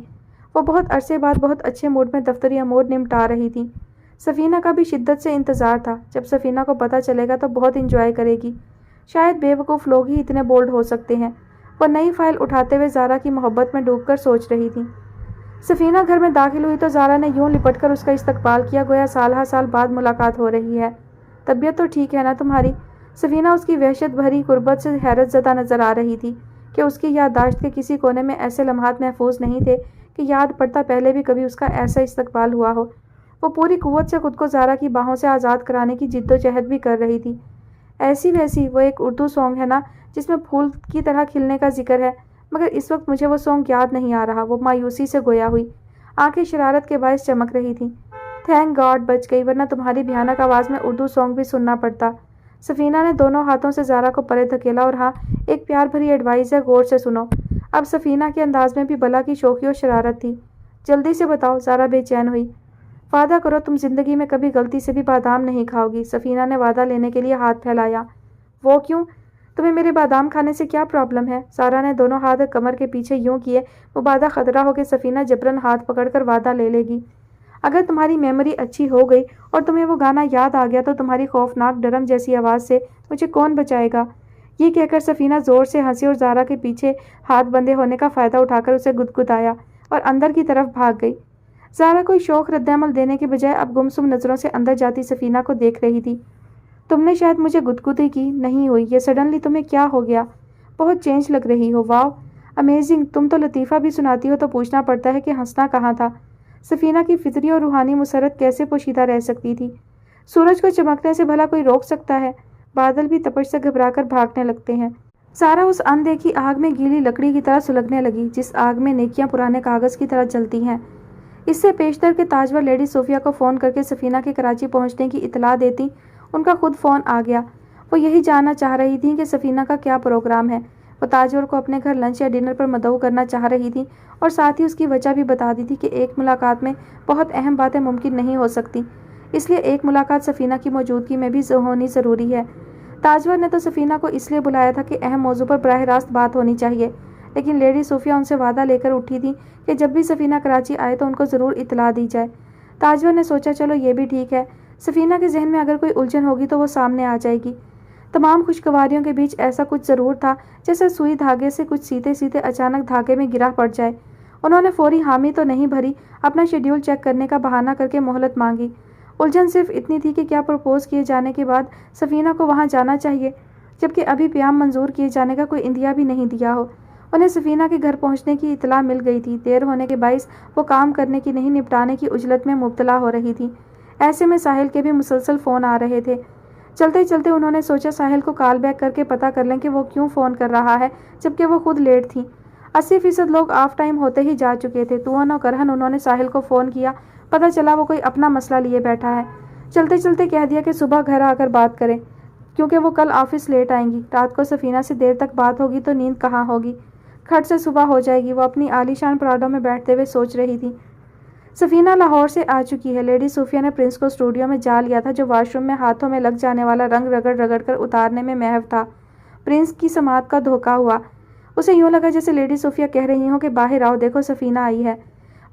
وہ بہت عرصے بعد بہت اچھے موڈ میں دفتری امور نمٹا رہی تھی۔ سفینہ کا بھی شدت سے انتظار تھا، جب سفینہ کو پتہ چلے گا تو بہت انجوائے کرے گی۔ شاید بے وقوف لوگ ہی اتنے بولڈ ہو سکتے ہیں۔ وہ نئی فائل اٹھاتے ہوئے زارا کی محبت میں ڈوب کر سوچ رہی تھی۔ سفینہ گھر میں داخل ہوئی تو زارا نے یوں لپٹ کر اس کا استقبال کیا گویا سال ہا سال بعد ملاقات ہو رہی ہے۔ طبیعت تو ٹھیک ہے نا تمہاری؟ سفینہ اس کی وحشت بھری قربت سے حیرت زدہ نظر آ رہی تھی کہ اس کی یادداشت کے کسی کونے میں ایسے لمحات محفوظ نہیں تھے کہ یاد پڑتا پہلے بھی کبھی اس کا ایسا استقبال ہوا ہو۔ وہ پوری قوت سے خود کو زارا کی باہوں سے آزاد کرانے کی جد و جہد بھی کر رہی تھی۔ ایسی ویسی وہ ایک اردو سانگ ہے نا جس میں پھول کی طرح کھلنے کا ذکر ہے، مگر اس وقت مجھے وہ سانگ یاد نہیں آ رہا۔ وہ مایوسی سے گویا ہوئی، آنکھیں شرارت کے باعث چمک رہی تھیں۔ تھینک گاڈ بچ گئی، ورنہ تمہاری بھیانک آواز میں اردو سانگ بھی سننا پڑتا۔ سفینہ نے دونوں ہاتھوں سے زارا کو پرے دھکیلا اور ہاں، ایک پیار بھری ایڈوائز ہے، غور سے سنو۔ اب سفینہ کے انداز میں بھی بلا کی شوخی اور شرارت تھی۔ جلدی سے بتاؤ، زارا بے چین ہوئی۔ وعدہ کرو تم زندگی میں کبھی غلطی سے بھی بادام نہیں کھاؤ گی۔ سفینہ نے وعدہ لینے کے لیے ہاتھ پھیلایا۔ وہ کیوں؟ تمہیں میرے بادام کھانے سے کیا پرابلم ہے؟ زارا نے دونوں ہاتھ کمر کے پیچھے یوں کیے مبادا خطرہ ہو کہ سفینہ جبرن ہاتھ پکڑ کر وعدہ لے لے گی۔ اگر تمہاری میموری اچھی ہو گئی اور تمہیں وہ گانا یاد آ گیا تو تمہاری خوفناک ڈرم جیسی آواز سے مجھے کون بچائے گا؟ یہ کہہ کر سفینہ زور سے ہنسی اور زارا کے پیچھے ہاتھ بندھے ہونے کا فائدہ اٹھا کر اسے گدگدایا اور اندر کی طرف بھاگ گئی۔ زارا کوئی شوق رد عمل دینے کے بجائے اب گمسم نظروں سے اندر جاتی سفینہ کو دیکھ رہی تھی۔ تم نے شاید مجھے گدگدی کی نہیں ہوئی، یہ سڈنلی تمہیں کیا ہو گیا؟ بہت چینج لگ رہی ہو۔ واو امیزنگ، تم تو لطیفہ بھی سناتی ہو تو پوچھنا پڑتا ہے کہ ہنسنا کہاں تھا۔ سفینہ کی فطری اور روحانی مسرت کیسے پوشیدہ رہ سکتی تھی؟ سورج کو چمکنے سے بھلا کوئی روک سکتا ہے؟ بادل بھی تپش سے گھبرا کر بھاگنے لگتے ہیں۔ سارا اس اندیکھی آگ میں گیلی لکڑی کی طرح سلگنے لگی جس آگ میں نیکیاں پرانے کاغذ کی طرح جلتی ہیں۔ اس سے پیشتر کے تاجور لیڈی صوفیہ کو فون کر کے سفینہ کے کراچی پہنچنے کی اطلاع دیتی، ان کا خود فون آ گیا۔ وہ یہی جاننا چاہ رہی تھیں کہ سفینہ کا کیا پروگرام ہے۔ وہ تاجور کو اپنے گھر لنچ یا ڈنر پر مدعو کرنا چاہ رہی تھی اور ساتھ ہی اس کی وجہ بھی بتا دی تھی کہ ایک ملاقات میں بہت اہم باتیں ممکن نہیں ہو سکتی، اس لیے ایک ملاقات سفینہ کی موجودگی میں بھی ہونی ضروری ہے۔ تاجور نے تو سفینہ کو اس لیے بلایا تھا کہ اہم موضوع پر براہ راست بات ہونی چاہیے، لیکن لیڈی صوفیہ ان سے وعدہ لے کر اٹھی تھی کہ جب بھی سفینہ کراچی آئے تو ان کو ضرور اطلاع دی جائے۔ تاجور نے سوچا چلو یہ بھی ٹھیک ہے، سفینہ کے ذہن میں اگر کوئی الجھن ہوگی تو وہ سامنے آ جائے گی۔ تمام خوشگواریوں کے بیچ ایسا کچھ ضرور تھا جیسے سوئی دھاگے سے کچھ سیتے سیتے اچانک دھاگے میں گرہ پڑ جائے۔ انہوں نے فوری حامی تو نہیں بھری، اپنا شیڈیول چیک کرنے کا بہانہ کر کے مہلت مانگی۔ الجھن صرف اتنی تھی کہ کیا پرپوز کیے جانے کے بعد سفینہ کو وہاں جانا چاہیے، جبکہ ابھی پیام منظور کیے جانے کا کوئی اندیا بھی نہیں دیا ہو۔ انہیں سفینہ کے گھر پہنچنے کی اطلاع مل گئی تھی، دیر ہونے کے باعث وہ کام کرنے کی نہیں نپٹانے کی عجلت میں مبتلا ہو رہی تھی۔ ایسے میں ساحل کے بھی مسلسل فون آ رہے تھے۔ چلتے چلتے انہوں نے سوچا ساحل کو کال بیک کر کے پتہ کر لیں کہ وہ کیوں فون کر رہا ہے جبکہ وہ خود لیٹ تھی۔ 80% لوگ آف ٹائم ہوتے ہی جا چکے تھے۔ توہن و کرہن انہوں نے ساحل کو فون کیا، پتہ چلا وہ کوئی اپنا مسئلہ لیے بیٹھا ہے۔ چلتے چلتے کہہ دیا کہ صبح گھر آ کر بات کریں کیونکہ وہ کل آفس لیٹ آئیں گی۔ رات کو سفینہ سے دیر تک بات ہوگی تو نیند کہاں ہوگی، کھٹ سے صبح ہو جائے گی۔ وہ اپنی عالی شان پراڈو میں بیٹھتے ہوئے سوچ رہی تھی۔ سفینہ لاہور سے آ چکی ہے۔ لیڈی صوفیہ نے پرنس کو اسٹوڈیو میں جا لیا تھا جو واش روم میں ہاتھوں میں لگ جانے والا رنگ رگڑ رگڑ کر اتارنے میں محو تھا۔ پرنس کی سماعت کا دھوکہ ہوا، اسے یوں لگا جیسے لیڈی صوفیہ کہہ رہی ہوں کہ باہر آؤ دیکھو سفینہ آئی ہے۔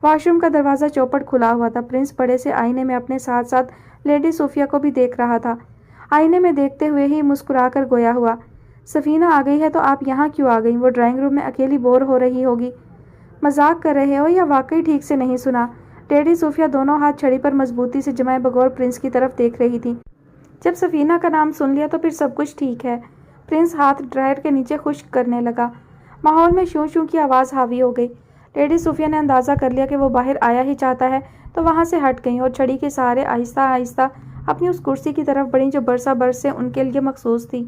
واش روم کا دروازہ چوپٹ کھلا ہوا تھا۔ پرنس بڑے سے آئینے میں اپنے ساتھ ساتھ لیڈی صوفیہ کو بھی دیکھ رہا تھا۔ آئینے میں دیکھتے ہوئے ہی مسکرا کر گویا ہوا، سفینہ آ گئی ہے تو آپ یہاں کیوں آ گئیں؟ وہ ڈرائنگ روم میں اکیلی بور ہو رہی ہوگی۔ مذاق کر رہے ہو یا واقعی ٹھیک سے نہیں سنا؟ لیڈی صوفیہ دونوں ہاتھ چھڑی پر مضبوطی سے جمائے بغور پرنس کی طرف دیکھ رہی تھی۔ جب سفینہ کا نام سن لیا تو پھر سب کچھ ٹھیک ہے۔ پرنس ہاتھ ڈرائر کے نیچے خشک کرنے لگا۔ ماحول میں شوں شوں کی آواز حاوی ہو گئی۔ لیڈی صوفیہ نے اندازہ کر لیا کہ وہ باہر آیا ہی چاہتا ہے تو وہاں سے ہٹ گئیں اور چھڑی کے سہارے آہستہ آہستہ اپنی اس کرسی کی طرف بڑھیں جو برسا برس سے ان کے لیے مخصوص تھی۔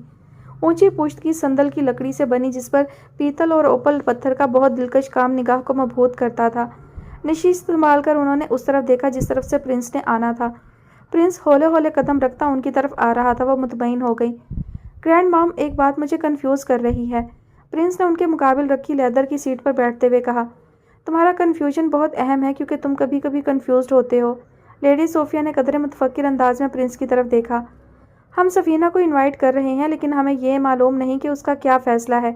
اونچی پشت کی صندل کی لکڑی سے بنی جس پر پیتل اور اوپل پتھر کا بہت دلکش کام نگاہ کو مبہوت کرتا تھا۔ نشست سنبھال کر انہوں نے اس طرف دیکھا جس طرف سے پرنس نے آنا تھا۔ پرنس ہولے ہولے قدم رکھتا ان کی طرف آ رہا تھا۔ وہ مطمئن ہو گئی۔ گرینڈ مام ایک بات مجھے کنفیوز کر رہی ہے، پرنس نے ان کے مقابل رکھی لیدر کی سیٹ پر بیٹھتے ہوئے کہا۔ تمہارا کنفیوژن بہت اہم ہے کیونکہ تم کبھی کبھی کنفیوزڈ ہوتے ہو۔ لیڈی صوفیہ نے قدرے متفکر انداز میں پرنس کی طرف دیکھا۔ ہم سفینہ کو انوائٹ کر رہے ہیں لیکن ہمیں یہ معلوم نہیں کہ اس کا کیا فیصلہ ہے۔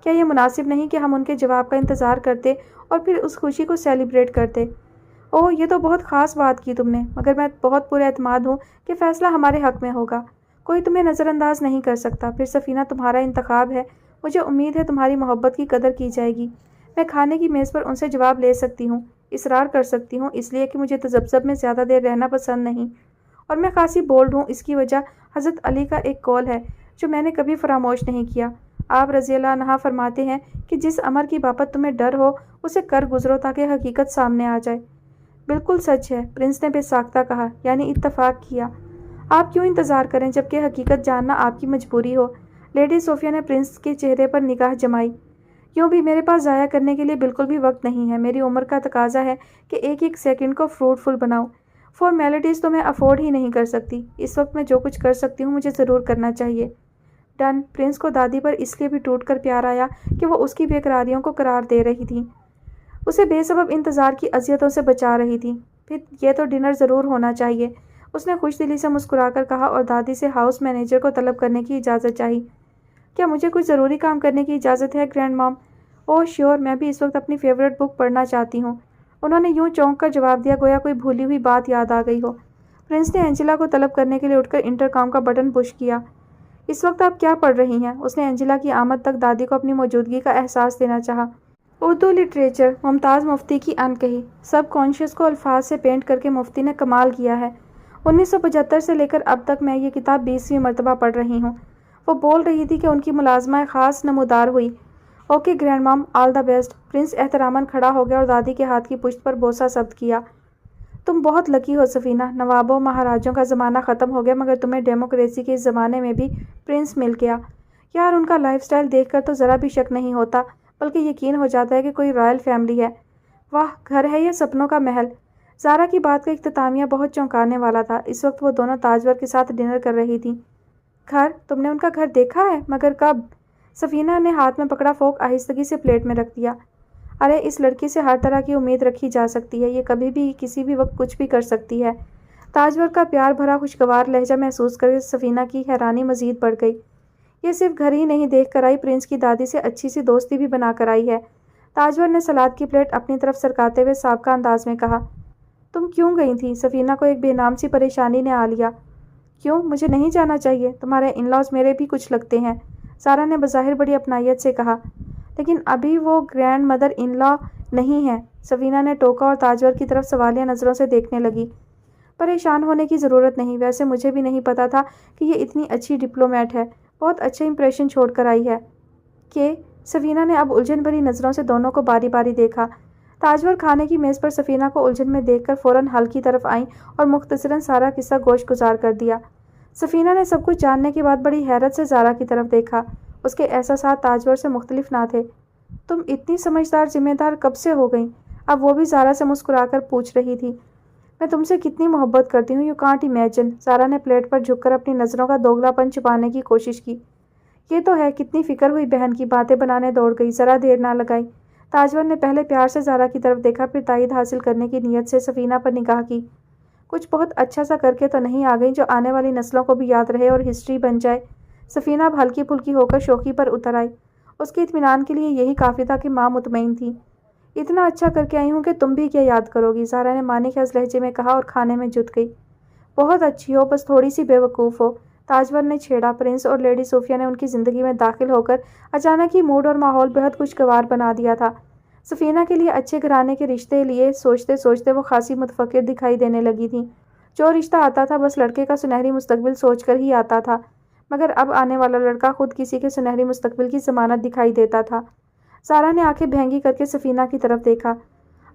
کیا یہ مناسب نہیں کہ ہم ان کے جواب کا انتظار کرتے اور پھر اس خوشی کو سیلیبریٹ کرتے؟ اوہ یہ تو بہت خاص بات کی تم نے، مگر میں بہت پورے اعتماد ہوں کہ فیصلہ ہمارے حق میں ہوگا۔ کوئی تمہیں نظر انداز نہیں کر سکتا۔ پھر سفینہ تمہارا انتخاب ہے، مجھے امید ہے تمہاری محبت کی قدر کی جائے گی۔ میں کھانے کی میز پر ان سے جواب لے سکتی ہوں، اصرار کر سکتی ہوں اس لیے کہ مجھے تذبذب میں زیادہ دیر رہنا پسند نہیں، اور میں خاصی بولڈ ہوں۔ اس کی وجہ حضرت علی کا ایک قول ہے جو میں نے کبھی فراموش نہیں کیا۔ آپ رضی اللہ عنہ فرماتے ہیں کہ جس امر کی بابت تمہیں ڈر ہو اسے کر گزرو تاکہ حقیقت سامنے آ جائے۔ بالکل سچ ہے، پرنس نے بے ساختہ کہا، یعنی اتفاق کیا۔ آپ کیوں انتظار کریں جبکہ حقیقت جاننا آپ کی مجبوری ہو؟ لیڈی صوفیہ نے پرنس کے چہرے پر نگاہ جمائی۔ یوں بھی میرے پاس ضائع کرنے کے لیے بالکل بھی وقت نہیں ہے۔ میری عمر کا تقاضا ہے کہ ایک ایک سیکنڈ کو فروٹفل بناؤں۔ فارمیلٹیز تو میں افورڈ ہی نہیں کر سکتی۔ اس وقت میں جو کچھ کر سکتی ہوں مجھے ضرور کرنا چاہیے۔ ڈن۔ پرنس کو دادی پر اس لیے بھی ٹوٹ کر پیار آیا کہ وہ اس کی بے قراریوں کو قرار دے رہی تھی، اسے بے سبب انتظار کی اذیتوں سے بچا رہی تھی۔ پھر یہ تو ڈنر ضرور ہونا چاہیے، اس نے خوش دلی سے مسکرا کر کہا اور دادی سے ہاؤس مینیجر کو طلب کرنے کی اجازت چاہی۔ کیا مجھے کچھ ضروری کام کرنے کی اجازت ہے گرینڈ مام؟ اوہ شیور، میں بھی اس وقت اپنی فیورٹ بک پڑھنا چاہتی ہوں۔ انہوں نے یوں چونک کر جواب دیا گویا کوئی بھولی ہوئی بات یاد آ گئی ہو۔ پرنس نے اینجلا کو طلب کرنے کے لیے اٹھ کر انٹرکام کا بٹن پش کیا۔ اس وقت آپ کیا پڑھ رہی ہیں؟ اس نے اینجلا کی آمد تک دادی کو اپنی موجودگی کا احساس دینا چاہا۔ اردو لٹریچر، ممتاز مفتی کی انکہی سب کانشیس کو الفاظ سے پینٹ کر کے مفتی نے کمال کیا ہے۔ 1975 سے لے کر اب تک میں یہ کتاب 20ویں مرتبہ پڑھ رہی ہوں۔ وہ بول رہی تھی کہ ان کی ملازمہ خاص نمودار ہوئی۔ اوکے گرینڈ مام، آل دا بیسٹ۔ پرنس احتراماً کھڑا ہو گیا اور دادی کے ہاتھ کی پشت پر بوسہ ضبط کیا۔ تم بہت لکی ہو سفینہ، نوابوں مہاراجوں کا زمانہ ختم ہو گیا مگر تمہیں ڈیموکریسی کے اس زمانے میں بھی پرنس مل گیا۔ یار ان کا لائف سٹائل دیکھ کر تو ذرا بھی شک نہیں ہوتا، بلکہ یقین ہو جاتا ہے کہ کوئی رائل فیملی ہے۔ واہ، گھر ہے یا سپنوں کا محل۔ زارا کی بات کا اختتامیہ بہت چونکانے والا تھا۔ اس وقت وہ دونوں تاجور کے ساتھ ڈنر کر رہی تھیں۔ گھر؟ تم نے ان کا گھر دیکھا ہے؟ مگر کب؟ سفینہ نے ہاتھ میں پکڑا فورک آہستگی سے پلیٹ میں رکھ دیا۔ ارے اس لڑکی سے ہر طرح کی امید رکھی جا سکتی ہے، یہ کبھی بھی کسی بھی وقت کچھ بھی کر سکتی ہے۔ تاجور کا پیار بھرا خوشگوار لہجہ محسوس کر سفینہ کی حیرانی مزید بڑھ گئی۔ یہ صرف گھر ہی نہیں دیکھ کر آئی، پرنس کی دادی سے اچھی سی دوستی بھی بنا کر آئی ہے۔ تاجور نے سلاد کی پلیٹ اپنی طرف سرکاتے ہوئے سابقہ انداز میں کہا۔ تم کیوں گئی تھی؟ سفینہ کو ایک بے نام سی پریشانی نے آ لیا۔ کیوں؟ مجھے نہیں جانا چاہیے؟ تمہارے ان لاز میرے بھی کچھ لگتے ہیں، سارا نے بظاہر بڑی اپنائیت سے کہا۔ لیکن ابھی وہ گرینڈ مدر ان لا نہیں ہے، سفینہ نے ٹوکا اور تاجور کی طرف سوالیہ نظروں سے دیکھنے لگی۔ پریشان ہونے کی ضرورت نہیں، ویسے مجھے بھی نہیں پتا تھا کہ یہ اتنی اچھی ڈپلومیٹ ہے، بہت اچھا امپریشن چھوڑ کر آئی ہے۔ کہ سفینہ نے اب الجھن بھری نظروں سے دونوں کو باری باری دیکھا۔ تاجور کھانے کی میز پر سفینہ کو الجھن میں دیکھ کر فوراً حل کی طرف آئیں اور مختصراً سارا قصہ گوش گزار کر دیا۔ سفینہ نے سب کچھ جاننے کے بعد بڑی حیرت سے زارا کی طرف دیکھا۔ اس کے احساسات تاجور سے مختلف نہ تھے۔ تم اتنی سمجھدار ذمہ دار کب سے ہو گئیں؟ اب وہ بھی زارا سے مسکرا کر پوچھ رہی تھی۔ میں تم سے کتنی محبت کرتی ہوں، یو کانٹ امیجن۔ زارا نے پلیٹ پر جھک کر اپنی نظروں کا دوگلا پن چھپانے کی کوشش کی۔ یہ تو ہے، کتنی فکر ہوئی بہن کی، باتیں بنانے دوڑ گئی، ذرا دیر نہ لگائی۔ تاجور نے پہلے پیار سے زارا کی طرف دیکھا، پھر تائید حاصل کرنے کی نیت سے سفینہ پر نگاہ کی۔ کچھ بہت اچھا سا کر کے تو نہیں آ گئی جو آنے والی نسلوں کو بھی یاد رہے اور ہسٹری بن جائے؟ سفینہ اب ہلکی پھلکی ہو کر شوخی پر اتر آئی۔ اس کے اطمینان کے لیے یہی کافی تھا کہ ماں مطمئن تھی۔ اتنا اچھا کر کے آئی ہوں کہ تم بھی کیا یاد کرو گی، زارا نے مانے خیز لہجے میں کہا اور کھانے میں جت گئی۔ بہت اچھی ہو، بس تھوڑی سی بے وقوف ہو، تاجور نے چھیڑا۔ پرنس اور لیڈی صوفیہ نے ان کی زندگی میں داخل ہو کر اچانک ہی موڈ اور ماحول بہت خوشگوار بنا دیا تھا۔ سفینہ کے لیے اچھے گھرانے کے رشتے لیے سوچتے سوچتے وہ خاصی متفکر دکھائی دینے لگی تھی۔ جو رشتہ آتا تھا بس لڑکے کا سنہری مستقبل سوچ کر ہی آتا تھا، مگر اب آنے والا لڑکا خود کسی کے سنہری مستقبل کی ضمانت دکھائی دیتا تھا۔ زارا نے آنکھیں بھینگی کر کے سفینہ کی طرف دیکھا۔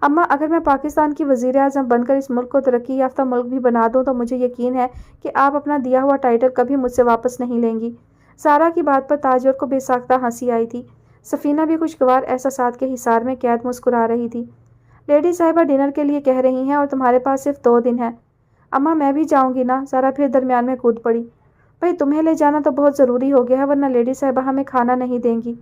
اماں، اگر میں پاکستان کی وزیر اعظم بن کر اس ملک کو ترقی یافتہ ملک بھی بنا دوں تو مجھے یقین ہے کہ آپ اپنا دیا ہوا ٹائٹل کبھی مجھ سے واپس نہیں لیں گی۔ زارا کی بات پر تاجور کو بے ساختہ ہنسی آئی تھی۔ سفینہ بھی خوشگوار احساسات کے حصار میں قید مسکرا رہی تھی۔ لیڈی صاحبہ ڈنر کے لیے کہہ رہی ہیں اور تمہارے پاس صرف 2 دن ہیں۔ اماں میں بھی جاؤں گی نا؟ زارا پھر درمیان میں کود پڑی۔ بھئی تمہیں لے جانا تو بہت ضروری ہو گیا ہے، ورنہ لیڈی صاحبہ ہمیں کھانا نہیں دیں گی۔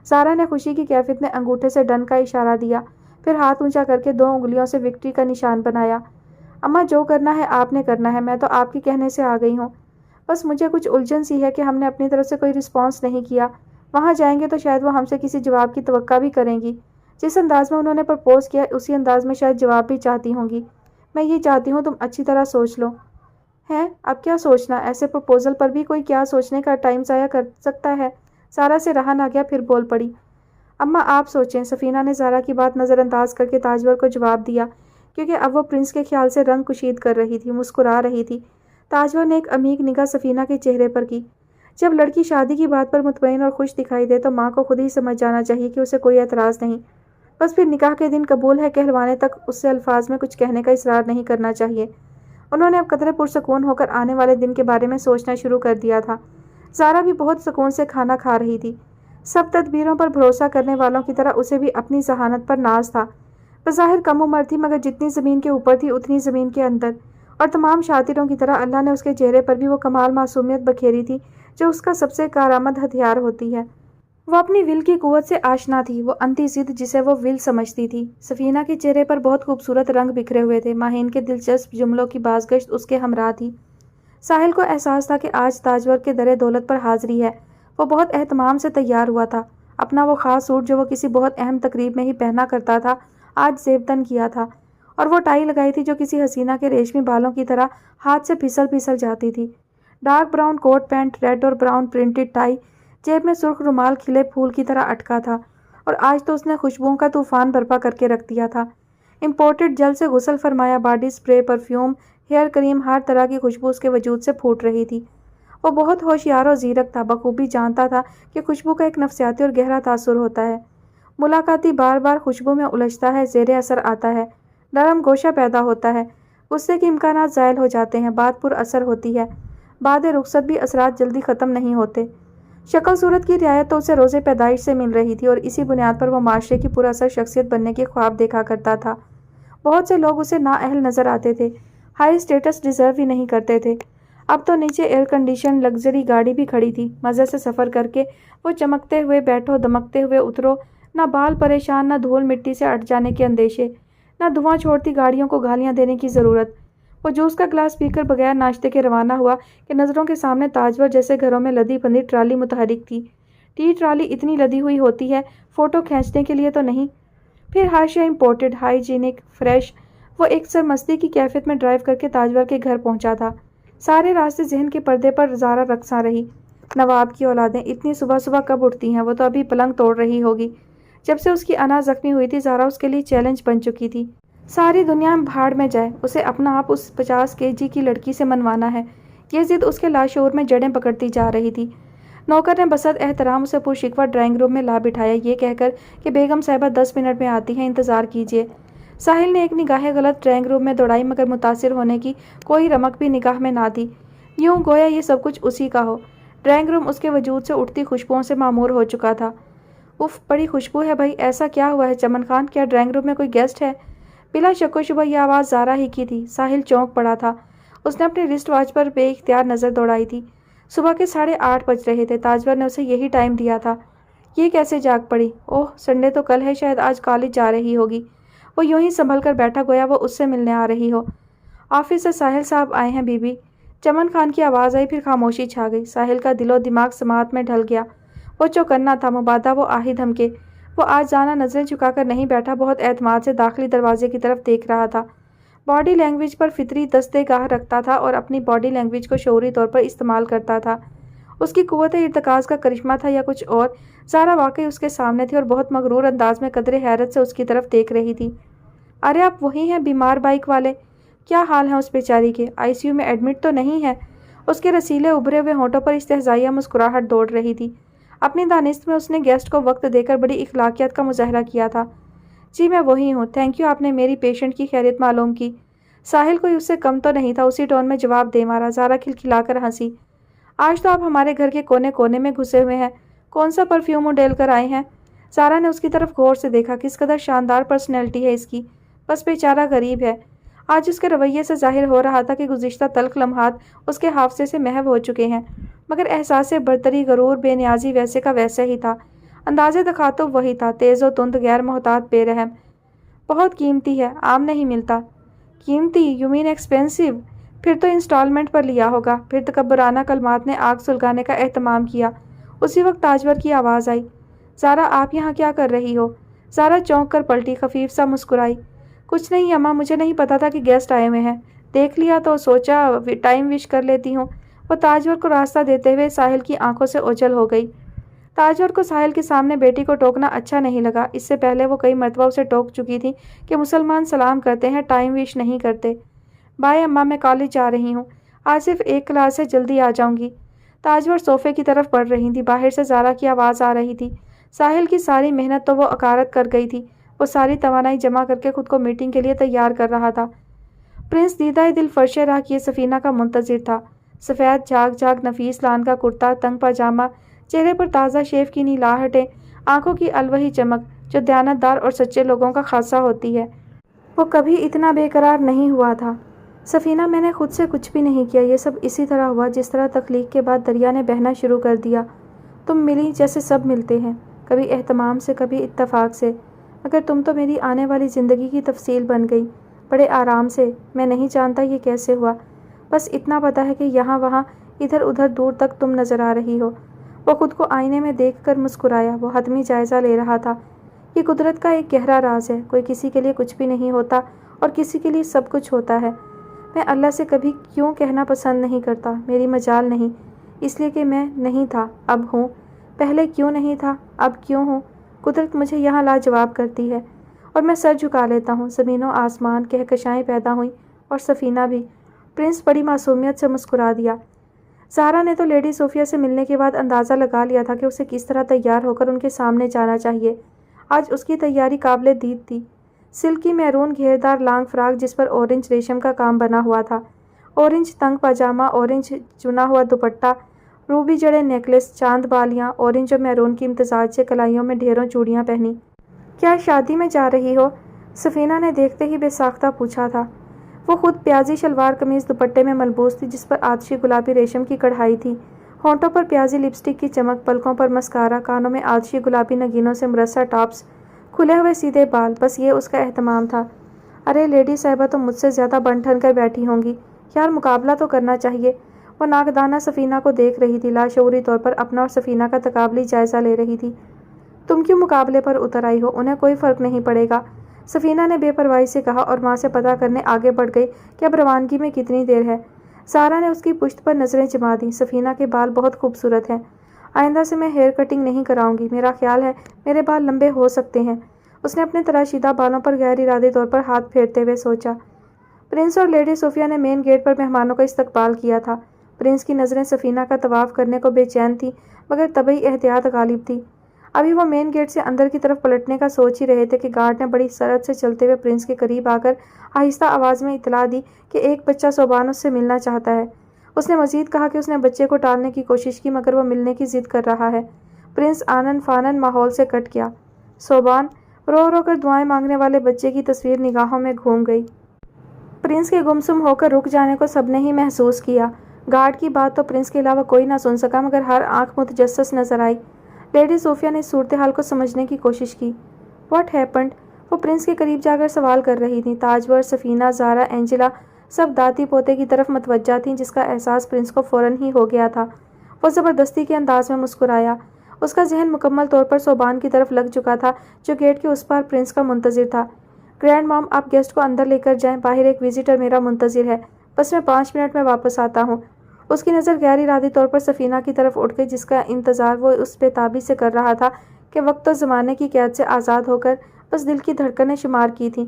زارا نے خوشی کی کیفیت میں انگوٹھے سے ڈن کا اشارہ دیا، پھر ہاتھ اونچا کر کے 2 انگلیوں سے وکٹری کا نشان بنایا۔ اماں جو کرنا ہے آپ نے کرنا ہے، میں تو آپ کے کہنے سے آ گئی ہوں۔ بس مجھے کچھ الجھن سی ہے کہ ہم نے اپنی طرف سے کوئی رسپانس نہیں کیا۔ وہاں جائیں گے تو شاید وہ ہم سے کسی جواب کی توقع بھی کریں گی۔ جس انداز میں انہوں نے پرپوز کیا اسی انداز میں شاید جواب بھی چاہتی ہوں گی۔ میں یہ چاہتی ہوں تم اچھی طرح سوچ لو۔ ہیں؟ اب کیا سوچنا؟ ایسے پرپوزل پر بھی کوئی کیا سوچنے کا ٹائم ضائع کر سکتا ہے؟ زارا سے رہا نہ گیا، پھر بول پڑی۔ اماں آپ سوچیں، سفینہ نے زارا کی بات نظر انداز کر کے تاجور کو جواب دیا، کیونکہ اب وہ پرنس کے خیال سے رنگ کشید کر رہی تھی، مسکرا رہی تھی۔ تاجور نے ایک عمیق نگاہ سفینہ کے چہرے پر کی۔ جب لڑکی شادی کی بات پر مطمئن اور خوش دکھائی دے تو ماں کو خود ہی سمجھ جانا چاہیے کہ اسے کوئی اعتراض نہیں، بس پھر نکاح کے دن قبول ہے کہلوانے تک اس سے الفاظ میں کچھ کہنے کا اصرار نہیں کرنا چاہیے۔ انہوں نے اب قدرے پرسکون ہو کر آنے والے دن کے بارے میں سوچنا شروع کر دیا تھا۔ زارا بھی بہت سکون سے کھانا کھا رہی تھی۔ سب تدبیروں پر بھروسہ کرنے والوں کی طرح اسے بھی اپنی ذہانت پر ناز تھا۔ بظاہر کم عمر تھی مگر جتنی زمین کے اوپر تھی اتنی زمین کے اندر، اور تمام شاطروں کی طرح اللہ نے اس کے چہرے پر بھی وہ کمال معصومیت بکھیری تھی جو اس کا سب سے کارآمد ہتھیار ہوتی ہے۔ وہ اپنی ول کی قوت سے آشنا تھی، وہ انتی ضد جسے وہ ول سمجھتی تھی۔ سفینہ کے چہرے پر بہت خوبصورت رنگ بکھرے ہوئے تھے، ماہین کے دلچسپ جملوں کی بازگشت اس کے ہمراہ تھی۔ ساحل کو احساس تھا کہ آج تاجور کے در دولت پر حاضری ہے۔ وہ بہت اہتمام سے تیار ہوا تھا۔ اپنا وہ خاص سوٹ جو وہ کسی بہت اہم تقریب میں ہی پہنا کرتا تھا آج زیبدن کیا تھا، اور وہ ٹائی لگائی تھی جو کسی حسینہ کے ریشمی بالوں کی طرح ہاتھ سے پھسل جاتی تھی۔ Dark brown coat pant, red اور براؤن پرنٹڈ ٹائی، جیب میں سرخ رومال کھلے پھول کی طرح اٹکا تھا، اور آج تو اس نے خوشبوؤں کا طوفان برپا کر کے رکھ دیا تھا۔ امپورٹڈ جل سے غسل فرمایا، body spray, perfume, hair cream, ہر طرح کی خوشبو اس کے وجود سے پھوٹ رہی تھی۔ وہ بہت ہوشیار اور زیرک تھا، بخوبی جانتا تھا کہ خوشبو کا ایک نفسیاتی اور گہرا تاثر ہوتا ہے۔ ملاقاتی بار بار خوشبو میں الجھتا ہے، زیر اثر آتا ہے، نرم گوشہ پیدا ہوتا ہے، غصے کے امکانات زائل ہو جاتے ہیں، بات پر اثر ہوتی ہے، بعد رخصت بھی اثرات جلدی ختم نہیں ہوتے۔ شکل صورت کی رعایت تو اسے روز پیدائش سے مل رہی تھی اور اسی بنیاد پر وہ معاشرے کی پر اثر شخصیت بننے کے خواب دیکھا کرتا تھا۔ بہت سے لوگ اسے نااہل نظر آتے تھے، ہائی سٹیٹس ڈیزرو ہی نہیں کرتے تھے۔ اب تو نیچے ایئر کنڈیشن لگژری گاڑی بھی کھڑی تھی، مزے سے سفر کر کے وہ چمکتے ہوئے بیٹھو، دمکتے ہوئے اترو، نہ بال پریشان، نہ دھول مٹی سے اٹ جانے کے اندیشے، نہ دھواں چھوڑتی گاڑیوں کو گالیاں دینے کی ضرورت۔ وہ جوس کا گلاس پی کر بغیر ناشتے کے روانہ ہوا کہ نظروں کے سامنے تاجور جیسے گھروں میں لدی بندھی ٹرالی متحرک تھی۔ ٹرالی اتنی لدی ہوئی ہوتی ہے، فوٹو کھینچنے کے لیے تو نہیں، پھر ہر شے امپورٹڈ، ہائیجینک، فریش۔ وہ ایک سرمستی کی کیفیت میں ڈرائیو کر کے تاجور کے گھر پہنچا تھا۔ سارے راستے ذہن کے پردے پر زارا رقصاں رہی۔ نواب کی اولادیں اتنی صبح صبح کب اٹھتی ہیں؟ وہ تو ابھی پلنگ توڑ رہی ہوگی۔ جب سے اس کی انا زخمی ہوئی تھی، زارا اس کے لیے چیلنج بن چکی تھی۔ ساری دنیا بھاڑ میں جائے، اسے اپنا آپ اس 50 kg کی لڑکی سے منوانا ہے۔ یہ ضد اس کے لاشعور میں جڑیں پکڑتی جا رہی تھی۔ نوکر نے بصد احترام اسے پرشکوہ ڈرائنگ روم میں لا بٹھایا، یہ کہہ کر کہ بیگم صاحبہ 10 منٹ میں آتی ہیں، انتظار کیجیے۔ ساحل نے ایک نگاہ غلط ڈرائنگ روم میں دوڑائی، مگر متاثر ہونے کی کوئی رمق بھی نگاہ میں نہ تھی، یوں گویا یہ سب کچھ اسی کا ہو۔ ڈرائنگ روم اس کے وجود سے اٹھتی خوشبوؤں سے معمور ہو چکا تھا۔ اف، بڑی خوشبو ہے بھائی، ایسا کیا ہوا ہے چمن خان؟ کیا ڈرائنگ روم میں کوئی گیسٹ ہے؟ بلا شک و شبہ یہ آواز زارا ہی کی تھی۔ ساحل چونک پڑا تھا۔ اس نے اپنی رسٹ واچ پر بے اختیار نظر دوڑائی تھی۔ صبح کے 8:30 بج رہے تھے، تاجور نے اسے یہی ٹائم دیا تھا۔ یہ کیسے جاگ پڑی؟ اوہ، سنڈے تو کل ہے، شاید آج کالج جا رہی ہوگی۔ وہ یوں ہی سنبھل کر بیٹھا، گویا وہ اس سے ملنے آ رہی ہو۔ آفس سے ساحل صاحب آئے ہیں بی بی؟ چمن خان کی آواز آئی، پھر خاموشی چھا گئی۔ ساحل کا دل و دماغ سماعت میں ڈھل گیا۔ وہ چوکنا تھا، مبادا وہ آہی دھمکے۔ وہ آج جانا نظریں جھکا کر نہیں بیٹھا، بہت اعتماد سے داخلی دروازے کی طرف دیکھ رہا تھا۔ باڈی لینگویج پر فطری دستِ گاہ رکھتا تھا اور اپنی باڈی لینگویج کو شعوری طور پر استعمال کرتا تھا۔ اس کی قوت ارتکاز کا کرشمہ تھا یا کچھ اور؟ زارا واقعی اس کے سامنے تھی اور بہت مغرور انداز میں قدرے حیرت سے اس کی طرف دیکھ رہی تھی۔ ارے آپ وہی ہیں بیمار بائک والے؟ کیا حال ہیں اس بیچاری کے؟ ICU میں ایڈمٹ تو نہیں ہے؟ اس کے رسیلے ابھرے ہوئے ہونٹوں پر استہزائیہ مسکراہٹ دوڑ رہی تھی۔ اپنی دانست میں اس نے گیسٹ کو وقت دے کر بڑی اخلاقیات کا مظاہرہ کیا تھا۔ جی میں وہی ہوں، تھینک یو، آپ نے میری پیشنٹ کی خیریت معلوم کی۔ ساحل کوئی اس سے کم تو نہیں تھا، اسی ٹون میں جواب دے مارا۔ زارا کھلکھلا کر ہنسی۔ آج تو آپ ہمارے گھر کے کونے کونے میں گھسے ہوئے ہیں، کون سا پرفیوم اڈیل کر آئے ہیں؟ زارا نے اس کی طرف غور سے دیکھا، کس قدر شاندار پرسنالٹی ہے اس کی، بس بیچارہ غریب ہے۔ آج اس کے رویے سے ظاہر ہو رہا تھا کہ گزشتہ تلخ لمحات اس کے حافظے سے محو ہو چکے ہیں، مگر احساس برتری، غرور، بے نیازی ویسے کا ویسا ہی تھا، انداز تخاطب وہی تھا، تیز و تند، غیر محتاط، بے رحم۔ بہت قیمتی ہے، عام نہیں ملتا۔ قیمتی؟ You mean expensive? پھر تو انسٹالمنٹ پر لیا ہوگا۔ پھر تکبرانہ کلمات نے آگ سلگانے کا اہتمام کیا۔ اسی وقت تاجور کی آواز آئی، زارا آپ یہاں کیا کر رہی ہو؟ زارا چونک کر پلٹی، خفیف سا مسکرائی۔ کچھ نہیں اماں، مجھے نہیں پتا تھا کہ گیسٹ آئے ہوئے ہیں، دیکھ لیا تو سوچا ٹائم وش کر لیتی ہوں۔ وہ تاجور کو راستہ دیتے ہوئے ساحل کی آنکھوں سے اوجھل ہو گئی۔ تاجور کو ساحل کے سامنے بیٹی کو ٹوکنا اچھا نہیں لگا، اس سے پہلے وہ کئی مرتبہ اسے ٹوک چکی تھی کہ مسلمان سلام کرتے ہیں، ٹائم وش نہیں کرتے۔ بائے اماں، میں کالج جا رہی ہوں، آج صرف ایک کلاس ہے، جلدی آ جاؤں گی۔ تاجور صوفے کی طرف بڑھ رہی تھی، باہر سے زارا کی آواز آ رہی تھی۔ ساحل کی ساری محنت تو وہ اکارت کر گئی تھی، وہ ساری توانائی جمع کر کے خود کو میٹنگ کے لیے تیار کر رہا تھا۔ پرنس دیدہ دل فرش راہ کیے سفینہ کا منتظر تھا۔ سفید جھاگ جھاگ نفیس لان کا کرتا، تنگ پاجامہ، چہرے پر تازہ شیف کی نیلاہٹیں، آنکھوں کی الوہی چمک جو دیانتدار اور سچے لوگوں کا خاصہ ہوتی ہے۔ وہ کبھی اتنا بے قرار نہیں ہوا تھا۔ سفینہ، میں نے خود سے کچھ بھی نہیں کیا، یہ سب اسی طرح ہوا جس طرح تخلیق کے بعد دریا نے بہنا شروع کر دیا۔ تم ملی جیسے سب ملتے ہیں، کبھی اہتمام سے، کبھی اتفاق سے، مگر تم تو میری آنے والی زندگی کی تفصیل بن گئی، بڑے آرام سے۔ میں نہیں جانتا یہ کیسے ہوا، بس اتنا پتا ہے کہ یہاں وہاں ادھر ادھر دور تک تم نظر آ رہی ہو۔ وہ خود کو آئینے میں دیکھ کر مسکرایا، وہ حتمی جائزہ لے رہا تھا۔ یہ قدرت کا ایک گہرا راز ہے، کوئی کسی کے لیے کچھ بھی نہیں ہوتا اور کسی کے لیے سب کچھ ہوتا ہے۔ میں اللہ سے کبھی کیوں کہنا پسند نہیں کرتا، میری مجال نہیں، اس لیے کہ میں نہیں تھا، اب ہوں، پہلے کیوں نہیں تھا، اب کیوں ہوں۔ قدرت مجھے یہاں لاجواب کرتی ہے اور میں سر جھکا لیتا ہوں۔ زمین و آسمان، کہکشائیں پیدا ہوئیں اور سفینہ بھی۔ پرنس بڑی معصومیت سے مسکرا دیا۔ زہرا نے تو لیڈی صوفیہ سے ملنے کے بعد اندازہ لگا لیا تھا کہ اسے کس طرح تیار ہو کر ان کے سامنے جانا چاہیے۔ آج اس کی تیاری قابل دید تھی۔ سلک کی میرون گھیردار لانگ فراک جس پر اورنج ریشم کا کام بنا ہوا تھا، اورنج تنگ پاجامہ، اورنج چنا ہوا دوپٹہ، روبی جڑے نیکلس، چاند بالیاں، اورنج اور میرون کی امتزاج سے کلائیوں میں ڈھیروں چوڑیاں پہنی۔ کیا شادی میں جا رہی ہو؟ سفینہ نے دیکھتے ہی بے ساختہ پوچھا تھا۔ وہ خود پیازی شلوار قمیض دوپٹے میں ملبوس تھی جس پر آتشی گلابی ریشم کی کڑھائی تھی، ہونٹوں پر پیازی لپسٹک کی چمک، پلکوں پر مسکارا، کانوں میں آتشی گلابی نگینوں سے مرصع ٹاپس، کھلے ہوئے سیدھے بال، بس یہ اس کا اہتمام تھا۔ ارے لیڈی صاحبہ تو مجھ سے زیادہ بن ٹھن کر بیٹھی ہوں گی، یار مقابلہ تو کرنا چاہیے۔ وہ ناقدانہ سفینہ کو دیکھ رہی تھی، لاشعوری طور پر اپنا اور سفینہ کا تقابلی جائزہ لے رہی تھی۔ تم کیوں مقابلے پر اتر آئی ہو؟ انہیں کوئی فرق نہیں پڑے گا، سفینہ نے بے پرواہی سے کہا اور ماں سے پتہ کرنے آگے بڑھ گئی کہ اب روانگی میں کتنی دیر ہے۔ زہرا نے اس کی پشت پر نظریں جما دیں۔ سفینہ کے بال بہت خوبصورت ہیں، آئندہ سے میں ہیئر کٹنگ نہیں کراؤں گی، میرا خیال ہے میرے بال لمبے ہو سکتے ہیں۔ اس نے اپنے تراشیدہ بالوں پر غیر ارادی طور پر ہاتھ پھیرتے ہوئے سوچا۔ پرنس اور لیڈی صوفیہ نے مین گیٹ پر مہمانوں کا استقبال کیا تھا۔ پرنس کی نظریں سفینہ کا طواف کرنے کو بے چین تھیں، مگر طبعی احتیاط غالب تھی۔ ابھی وہ مین گیٹ سے اندر کی طرف پلٹنے کا سوچ ہی رہے تھے کہ گارڈ نے بڑی سرعت سے چلتے ہوئے پرنس کے قریب آ کر آہستہ آواز میں اطلاع دی کہ ایک بچہ صوبان اس سے ملنا چاہتا ہے۔ اس نے مزید کہا کہ اس نے بچے کو ٹالنے کی کوشش کی مگر وہ ملنے کی ضد کر رہا ہے۔ پرنس آنن فانن ماحول سے کٹ گیا۔ صوبان، رو رو کر دعائیں مانگنے والے بچے کی تصویر نگاہوں میں گھوم گئی۔ پرنس کے گمسم ہو کر رک جانے کو سب نے ہی محسوس کیا۔ گارڈ کی بات تو پرنس کے علاوہ کوئی نہ سن سکا مگر ہر آنکھ متجسس نظر آئی۔ لیڈی صوفیہ نے اس صورتحال کو سمجھنے کی کوشش کی۔ What happened? وہ پرنس کے قریب جا کر سوال کر رہی تھیں۔ تاجور، سفینہ، زہرا، اینجلا سب داتی پوتے کی طرف متوجہ تھیں جس کا احساس پرنس کو فوراً ہی ہو گیا تھا۔ وہ زبردستی کے انداز میں مسکرایا۔ اس کا ذہن مکمل طور پر صوبان کی طرف لگ چکا تھا جو گیٹ کے اس پار پرنس کا منتظر تھا۔ گرینڈ مام، آپ گیسٹ کو اندر لے کر جائیں، باہر ایک وزیٹر میرا منتظر ہے، بس میں 5 منٹ میں واپس آتا ہوں۔ اس کی نظر غیر ارادی طور پر سفینہ کی طرف اٹھ گئی جس کا انتظار وہ اس بے تابی سے کر رہا تھا کہ وقت و زمانے کی قید سے آزاد ہو کر بس دل کی دھڑکنیں شمار کی تھیں۔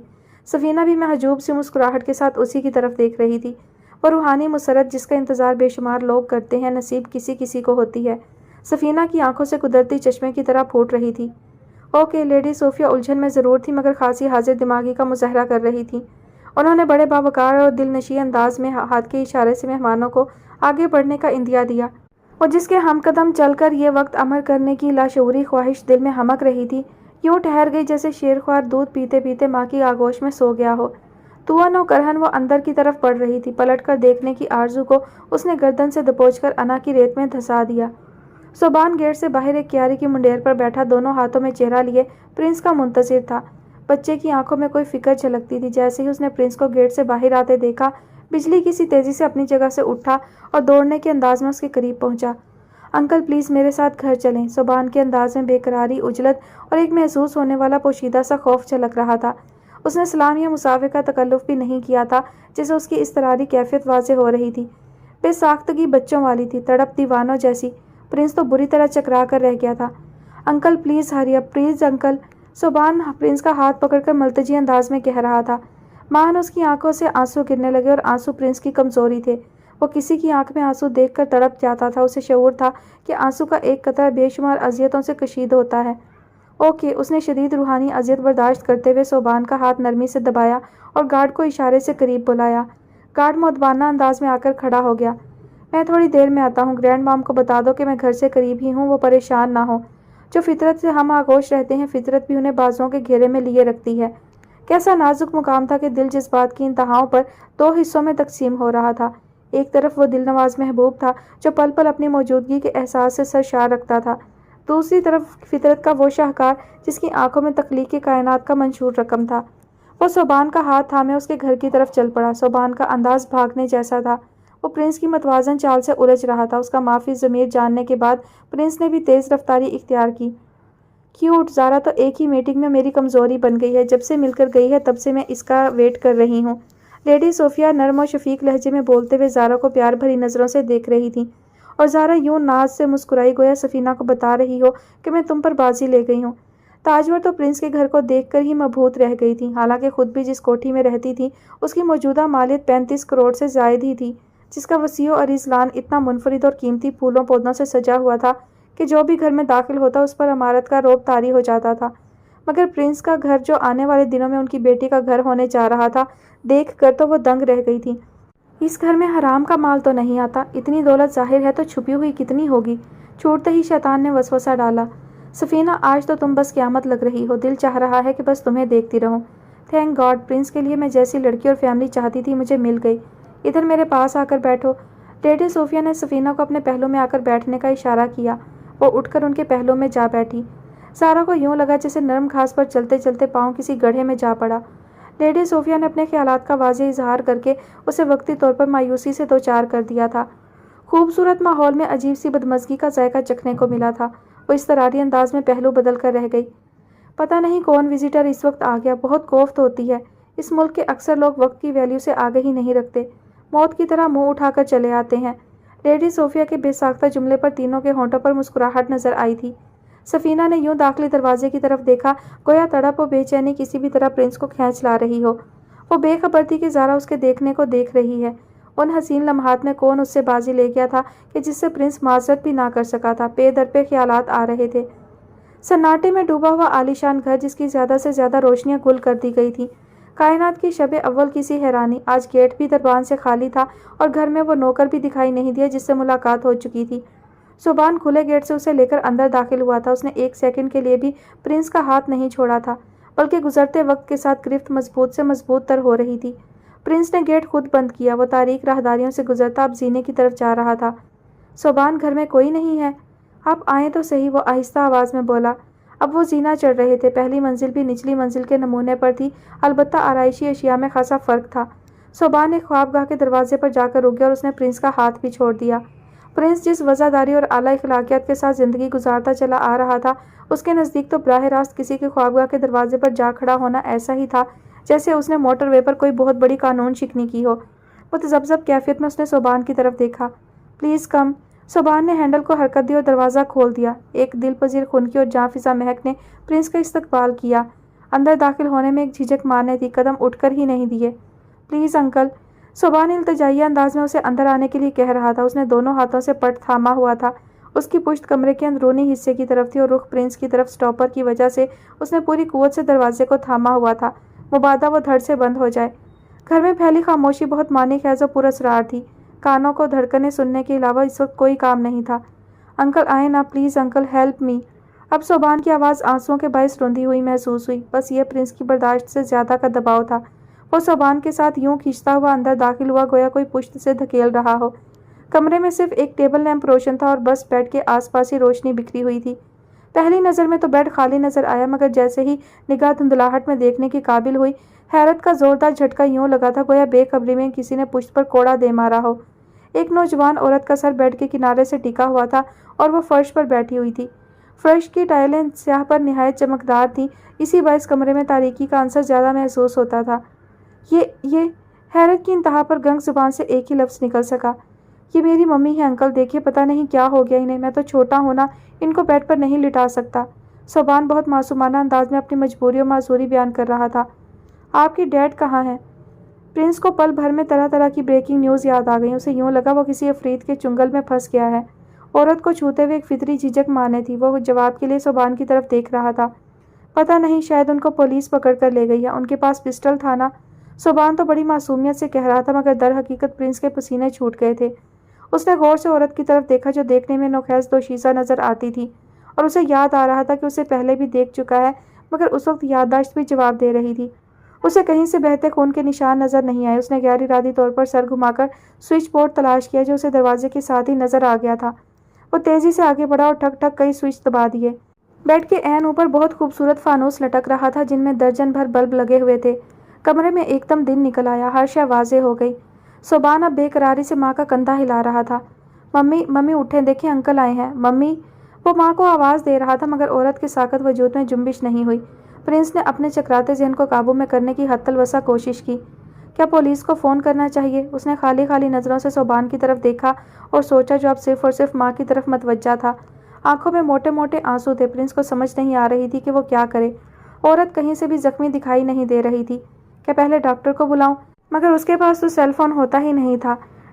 سفینہ بھی محجوب سی مسکراہٹ کے ساتھ اسی کی طرف دیکھ رہی تھی۔ وہ روحانی مسرت جس کا انتظار بے شمار لوگ کرتے ہیں نصیب کسی کسی کو ہوتی ہے، سفینہ کی آنکھوں سے قدرتی چشمے کی طرح پھوٹ رہی تھی۔ اوکے، لیڈی صوفیہ الجھن میں ضرور تھی مگر خاصی حاضر دماغی کا مظاہرہ کر رہی تھیں۔ انہوں نے بڑے باوقار اور دل نشیں انداز میں ہاتھ کے اشارے سے مہمانوں کو آگے بڑھنے کا اندیا دیا۔ وہ جس کے ہم قدم چل کر یہ وقت امر کرنے کی لاشعوری خواہش دل میں ہمک رہی تھی، یوں ٹھہر گئی جیسے شیرخوار دودھ پیتے پیتے ماں کی آغوش میں سو گیا ہو۔ توأن و کرہن وہ اندر کی طرف بڑھ رہی تھی۔ پلٹ کر دیکھنے کی آرزو کو اس نے گردن سے دبوچ کر انا کی ریت میں دھسا دیا۔ صوبان گیٹ سے باہر ایک کیاری کی منڈیر پر بیٹھا دونوں ہاتھوں میں چہرہ لیے پرنس کا منتظر تھا۔ بچے کی آنکھوں میں کوئی فکر جھلکتی تھی۔ جیسے ہی اس نے پرنس کو گیٹ سے باہر آتے دیکھا، بجلی کسی تیزی سے اپنی جگہ سے اٹھا اور دوڑنے کے انداز میں اس کے قریب پہنچا۔ انکل پلیز میرے ساتھ گھر چلیں۔ صوبان کے انداز میں بے قراری، عجلت اور ایک محسوس ہونے والا پوشیدہ سا خوف جھلک رہا تھا۔ اس نے سلام یا مسافے کا تکلف بھی نہیں کیا تھا جسے اس کی اضطراری کیفیت واضح ہو رہی تھی۔ بے ساختگی بچوں والی تھی، تڑپ دیوانوں جیسی۔ پرنس تو بری طرح چکرا کر رہ گیا تھا۔ Uncle please hurry up, please uncle. Soban Prince کا ہاتھ پکڑ کر ملتجی انداز میں کہہ رہا تھا۔ ماہن اس کی آنکھوں سے آنسو گرنے لگے اور آنسو پرنس کی کمزوری تھے۔ وہ کسی کی آنکھ میں آنسو دیکھ کر تڑپ جاتا تھا۔ اسے شعور تھا کہ آنسو کا ایک قطرہ بے شمار اذیتوں سے کشید ہوتا ہے۔ اوکے، اس نے شدید روحانی اذیت برداشت کرتے ہوئے صوبان کا ہاتھ نرمی سے دبایا اور گارڈ کو اشارے سے قریب بلایا۔ گارڈ مؤدبانہ انداز میں آ کر کھڑا ہو گیا۔ میں تھوڑی دیر میں آتا ہوں، گرینڈ مام کو بتا دو کہ میں گھر سے قریب ہی ہوں، وہ پریشان نہ ہوں۔ جو فطرت سے ہم آغوش رہتے ہیں، فطرت بھی انہیں بازوؤں کے گھیرے میں لیے رکھتی ہے۔ کیسا نازک مقام تھا کہ دل جذبات کی انتہاؤں پر 2 حصوں میں تقسیم ہو رہا تھا۔ ایک طرف وہ دل نواز محبوب تھا جو پل پل اپنی موجودگی کے احساس سے سرشار رکھتا تھا، دوسری طرف فطرت کا وہ شاہکار جس کی آنکھوں میں تخلیق کائنات کا منشور رقم تھا۔ وہ صوبان کا ہاتھ تھامے اس کے گھر کی طرف چل پڑا۔ صوبان کا انداز بھاگنے جیسا تھا۔ وہ پرنس کی متوازن چال سے الجھ رہا تھا۔ اس کا معافی ضمیر جاننے کے بعد پرنس نے بھی تیز رفتاری اختیار کی۔ کیوٹ، زارا تو ایک ہی میٹنگ میں میری کمزوری بن گئی ہے، جب سے مل کر گئی ہے تب سے میں اس کا ویٹ کر رہی ہوں۔ لیڈی صوفیہ نرم و شفیق لہجے میں بولتے ہوئے زارا کو پیار بھری نظروں سے دیکھ رہی تھیں، اور زارا یوں ناز سے مسکرائی گویا سفینہ کو بتا رہی ہو کہ میں تم پر بازی لے گئی ہوں۔ تاجور تو پرنس کے گھر کو دیکھ کر ہی مبہوت رہ گئی تھی، حالانکہ خود بھی جس کوٹھی میں رہتی تھی اس کی موجودہ مالیت 35 کروڑ سے زائد ہی تھی۔ جس کا وسیع و عریض لان اتنا منفرد اور قیمتی پھولوں پودوں سے سجا ہوا تھا کہ جو بھی گھر میں داخل ہوتا اس پر عمارت کا رعب طاری ہو جاتا تھا۔ مگر پرنس کا گھر، جو آنے والے دنوں میں ان کی بیٹی کا گھر ہونے جا رہا تھا، دیکھ کر تو وہ دنگ رہ گئی تھی۔ اس گھر میں حرام کا مال تو نہیں آتا، اتنی دولت ظاہر ہے تو چھپی ہوئی کتنی ہوگی۔ چھوٹتے ہی شیطان نے وسوسہ ڈالا، سفینہ آج تو تم بس قیامت لگ رہی ہو، دل چاہ رہا ہے کہ بس تمہیں دیکھتی رہوں۔ تھینک گاڈ، پرنس کے لیے میں جیسی لڑکی اور فیملی چاہتی تھی مجھے مل گئی۔ ادھر میرے پاس آ کر بیٹھو۔ لیڈی صوفیہ نے سفینہ کو اپنے پہلو میں آ کر بیٹھنے کا اشارہ کیا۔ وہ اٹھ کر ان کے پہلو میں جا بیٹھی۔ سارا کو یوں لگا جیسے نرم گھاس پر چلتے چلتے پاؤں کسی گڑھے میں جا پڑا۔ لیڈی صوفیہ نے اپنے خیالات کا واضح اظہار کر کے اسے وقتی طور پر مایوسی سے دوچار کر دیا تھا۔ خوبصورت ماحول میں عجیب سی بدمزگی کا ذائقہ چکھنے کو ملا تھا۔ وہ اضطراری انداز میں پہلو بدل کر رہ گئی۔ پتہ نہیں کون وزیٹر اس وقت آ گیا، بہت کوفت ہوتی ہے۔ اس ملک کے اکثر لوگ وقت کی ویلیو سے آگے ہی نہیں رکھتے، موت کی طرح منہ اٹھا کر چلے آتے ہیں۔ لیڈی صوفیہ کے بے ساختہ جملے پر تینوں کے ہونٹوں پر مسکراہٹ نظر آئی تھی۔ سفینہ نے یوں داخلی دروازے کی طرف دیکھا، گویا تڑپ و بے چینی کسی بھی طرح پرنس کو کھینچ لا رہی ہو۔ وہ بے خبر تھی کہ زارا اس کے دیکھنے کو دیکھ رہی ہے۔ ان حسین لمحات میں کون اس سے بازی لے گیا تھا کہ جس سے پرنس معذرت بھی نہ کر سکا تھا۔ پے در پہ خیالات آ رہے تھے۔ سناٹے میں ڈوبا ہوا عالیشان گھر جس کی زیادہ سے زیادہ روشنیاں گل کر دی گئی تھیں۔ کائنات کی شب اول کی سی حیرانی، آج گیٹ بھی دربان سے خالی تھا اور گھر میں وہ نوکر بھی دکھائی نہیں دیا جس سے ملاقات ہو چکی تھی۔ صبحان کھلے گیٹ سے اسے لے کر اندر داخل ہوا تھا۔ اس نے ایک سیکنڈ کے لیے بھی پرنس کا ہاتھ نہیں چھوڑا تھا، بلکہ گزرتے وقت کے ساتھ گرفت مضبوط سے مضبوط تر ہو رہی تھی۔ پرنس نے گیٹ خود بند کیا۔ وہ تاریک راہداریوں سے گزرتا اب زینے کی طرف جا رہا تھا۔ صبحان، گھر میں کوئی نہیں ہے؟ آپ آئیں تو صحیح، وہ آہستہ آواز میں بولا۔ اب وہ زینہ چڑھ رہے تھے۔ پہلی منزل بھی نچلی منزل کے نمونے پر تھی، البتہ آرائشی اشیاء میں خاصا فرق تھا۔ صبحان ایک خوابگاہ کے دروازے پر جا کر رک گیا اور اس نے پرنس کا ہاتھ بھی چھوڑ دیا۔ پرنس جس وفاداری اور اعلیٰ اخلاقیات کے ساتھ زندگی گزارتا چلا آ رہا تھا، اس کے نزدیک تو براہ راست کسی کے خوابگاہ کے دروازے پر جا کھڑا ہونا ایسا ہی تھا جیسے اس نے موٹر وے پر کوئی بہت بڑی قانون شکنی کی ہو۔ متذبذب کیفیت میں اس نے صبحان کی طرف دیکھا۔ Please come. صبحان نے ہینڈل کو حرکت دی اور دروازہ کھول دیا۔ ایک دل پذیر خنکی اور جاں فضا مہک نے پرنس کا استقبال کیا۔ اندر داخل ہونے میں ایک جھجک مارنے تھی، قدم اٹھ کر ہی نہیں دیے۔ پلیز انکل، صبحان التجائیہ انداز میں اسے اندر آنے کے لیے کہہ رہا تھا۔ اس نے دونوں ہاتھوں سے پٹ تھاما ہوا تھا۔ اس کی پشت کمرے کے اندرونی حصے کی طرف تھی اور رخ پرنس کی طرف سٹاپر کی وجہ سے اس نے پوری قوت سے دروازے کو تھاما ہوا تھا، مبادا وہ دھڑ سے بند ہو جائے۔ گھر میں پھیلی خاموشی بہت معنی خیز و پر اسرار تھی۔ کانوں کو دھڑکنیں سننے کے علاوہ اس وقت کوئی کام نہیں تھا۔ انکل آئیں نا پلیز، انکل ہیلپ می۔ اب صبحان کی آواز آنسوؤں کے باعث رندھی ہوئی محسوس ہوئی۔ بس یہ پرنس کی برداشت سے زیادہ کا دباؤ تھا۔ وہ صبحان کے ساتھ یوں کھینچتا ہوا اندر داخل ہوا گویا کوئی پشت سے دھکیل رہا ہو۔ کمرے میں صرف ایک ٹیبل لیمپ روشن تھا اور بس بیڈ کے آس پاس ہی روشنی بکھری ہوئی تھی۔ پہلی نظر میں تو بیڈ خالی نظر آیا، مگر جیسے ہی نگاہ دھندلاہٹ میں دیکھنے کی قابل ہوئی، حیرت کا زوردار جھٹکا یوں لگا تھا گویا بے خبری میں کسی نے پشت پر کوڑا دے مارا ہو۔ ایک نوجوان عورت کا سر بیڈ کے کنارے سے ٹکا ہوا تھا اور وہ فرش پر بیٹھی ہوئی تھی۔ فرش کی ٹائلیں سیاہ پر نہایت چمکدار تھیں، اسی باعث کمرے میں تاریکی کا عنصر زیادہ محسوس ہوتا تھا۔ یہ حیرت کی انتہا پر گنگ زبان سے ایک ہی لفظ نکل سکا۔ یہ میری ممی ہے انکل، دیکھیے پتہ نہیں کیا ہو گیا انہیں، میں تو چھوٹا ہوں نا، ان کو بیڈ پر نہیں لٹا سکتا۔ صبحان بہت معصومانہ انداز میں اپنی مجبوری و معذوری بیان کر رہا تھا۔ آپ کی ڈیڈ کہاں ہیں؟ پرنس کو پل بھر میں طرح طرح کی بریکنگ نیوز یاد آ گئی۔ اسے یوں لگا وہ کسی افریت کے چنگل میں پھنس گیا ہے۔ عورت کو چھوتے ہوئے ایک فطری جھجک مارنے تھی۔ وہ جواب کے لیے صبحان کی طرف دیکھ رہا تھا۔ پتہ نہیں، شاید ان کو پولیس پکڑ کر لے گئی ہے، ان کے پاس پسٹل تھا نا۔ صبحان تو بڑی معصومیت سے کہہ رہا تھا، مگر در حقیقت پرنس کے پسینے چھوٹ گئے تھے۔ اس نے غور سے عورت کی طرف دیکھا جو دیکھنے میں نوخیز دوشیزہ نظر آتی تھی، اور اسے یاد آ رہا تھا کہ اسے پہلے بھی دیکھ چکا ہے، مگر اس وقت یادداشت بھی جواب دے رہی تھی۔ اسے کہیں سے بہتے خون کے نشان نظر نہیں آئے۔ اس نے غیر ارادی طور پر سر گھما کر سوئچ بورڈ تلاش کیا جو اسے دروازے کے ساتھ ہی نظر آ گیا تھا۔ وہ تیزی سے آگے بڑھا اور ٹھک ٹھک کئی سوئچ دبا دیے۔ بیڈ کے عین اوپر بہت خوبصورت فانوس لٹک رہا تھا جن میں درجن بھر بلب لگے ہوئے تھے۔ کمرے میں ایک دم دن نکل آیا، ہر شے واضح ہو گئی۔ صبحان اب بے قراری سے ماں کا کندھا ہلا رہا تھا۔ ممی اٹھیں، دیکھیں انکل آئے ہیں۔ ممی، وہ ماں کو آواز دے رہا تھا مگر عورت کے ساکت وجود میں جنبش نہیں ہوئی۔ پرنس نے اپنے چکراتے ذہن کو قابو میں کرنے کی حتی الوسع کوشش کی۔ کیا پولیس کو فون کرنا چاہیے؟ اس نے خالی خالی نظروں سے صبحان کی طرف دیکھا اور سوچا جو اب صرف اور صرف ماں کی طرف متوجہ تھا۔ آنکھوں میں موٹے موٹے آنسو تھے۔ پرنس کو سمجھ نہیں آ رہی تھی کہ وہ کیا کرے۔ عورت کہیں سے بھی زخمی دکھائی نہیں دے رہی تھی۔ کیا پہلے ڈاکٹر کو بلاؤں؟ مگر اس کے پاس تو سیل فون ہوتا ہی نہیں تھا۔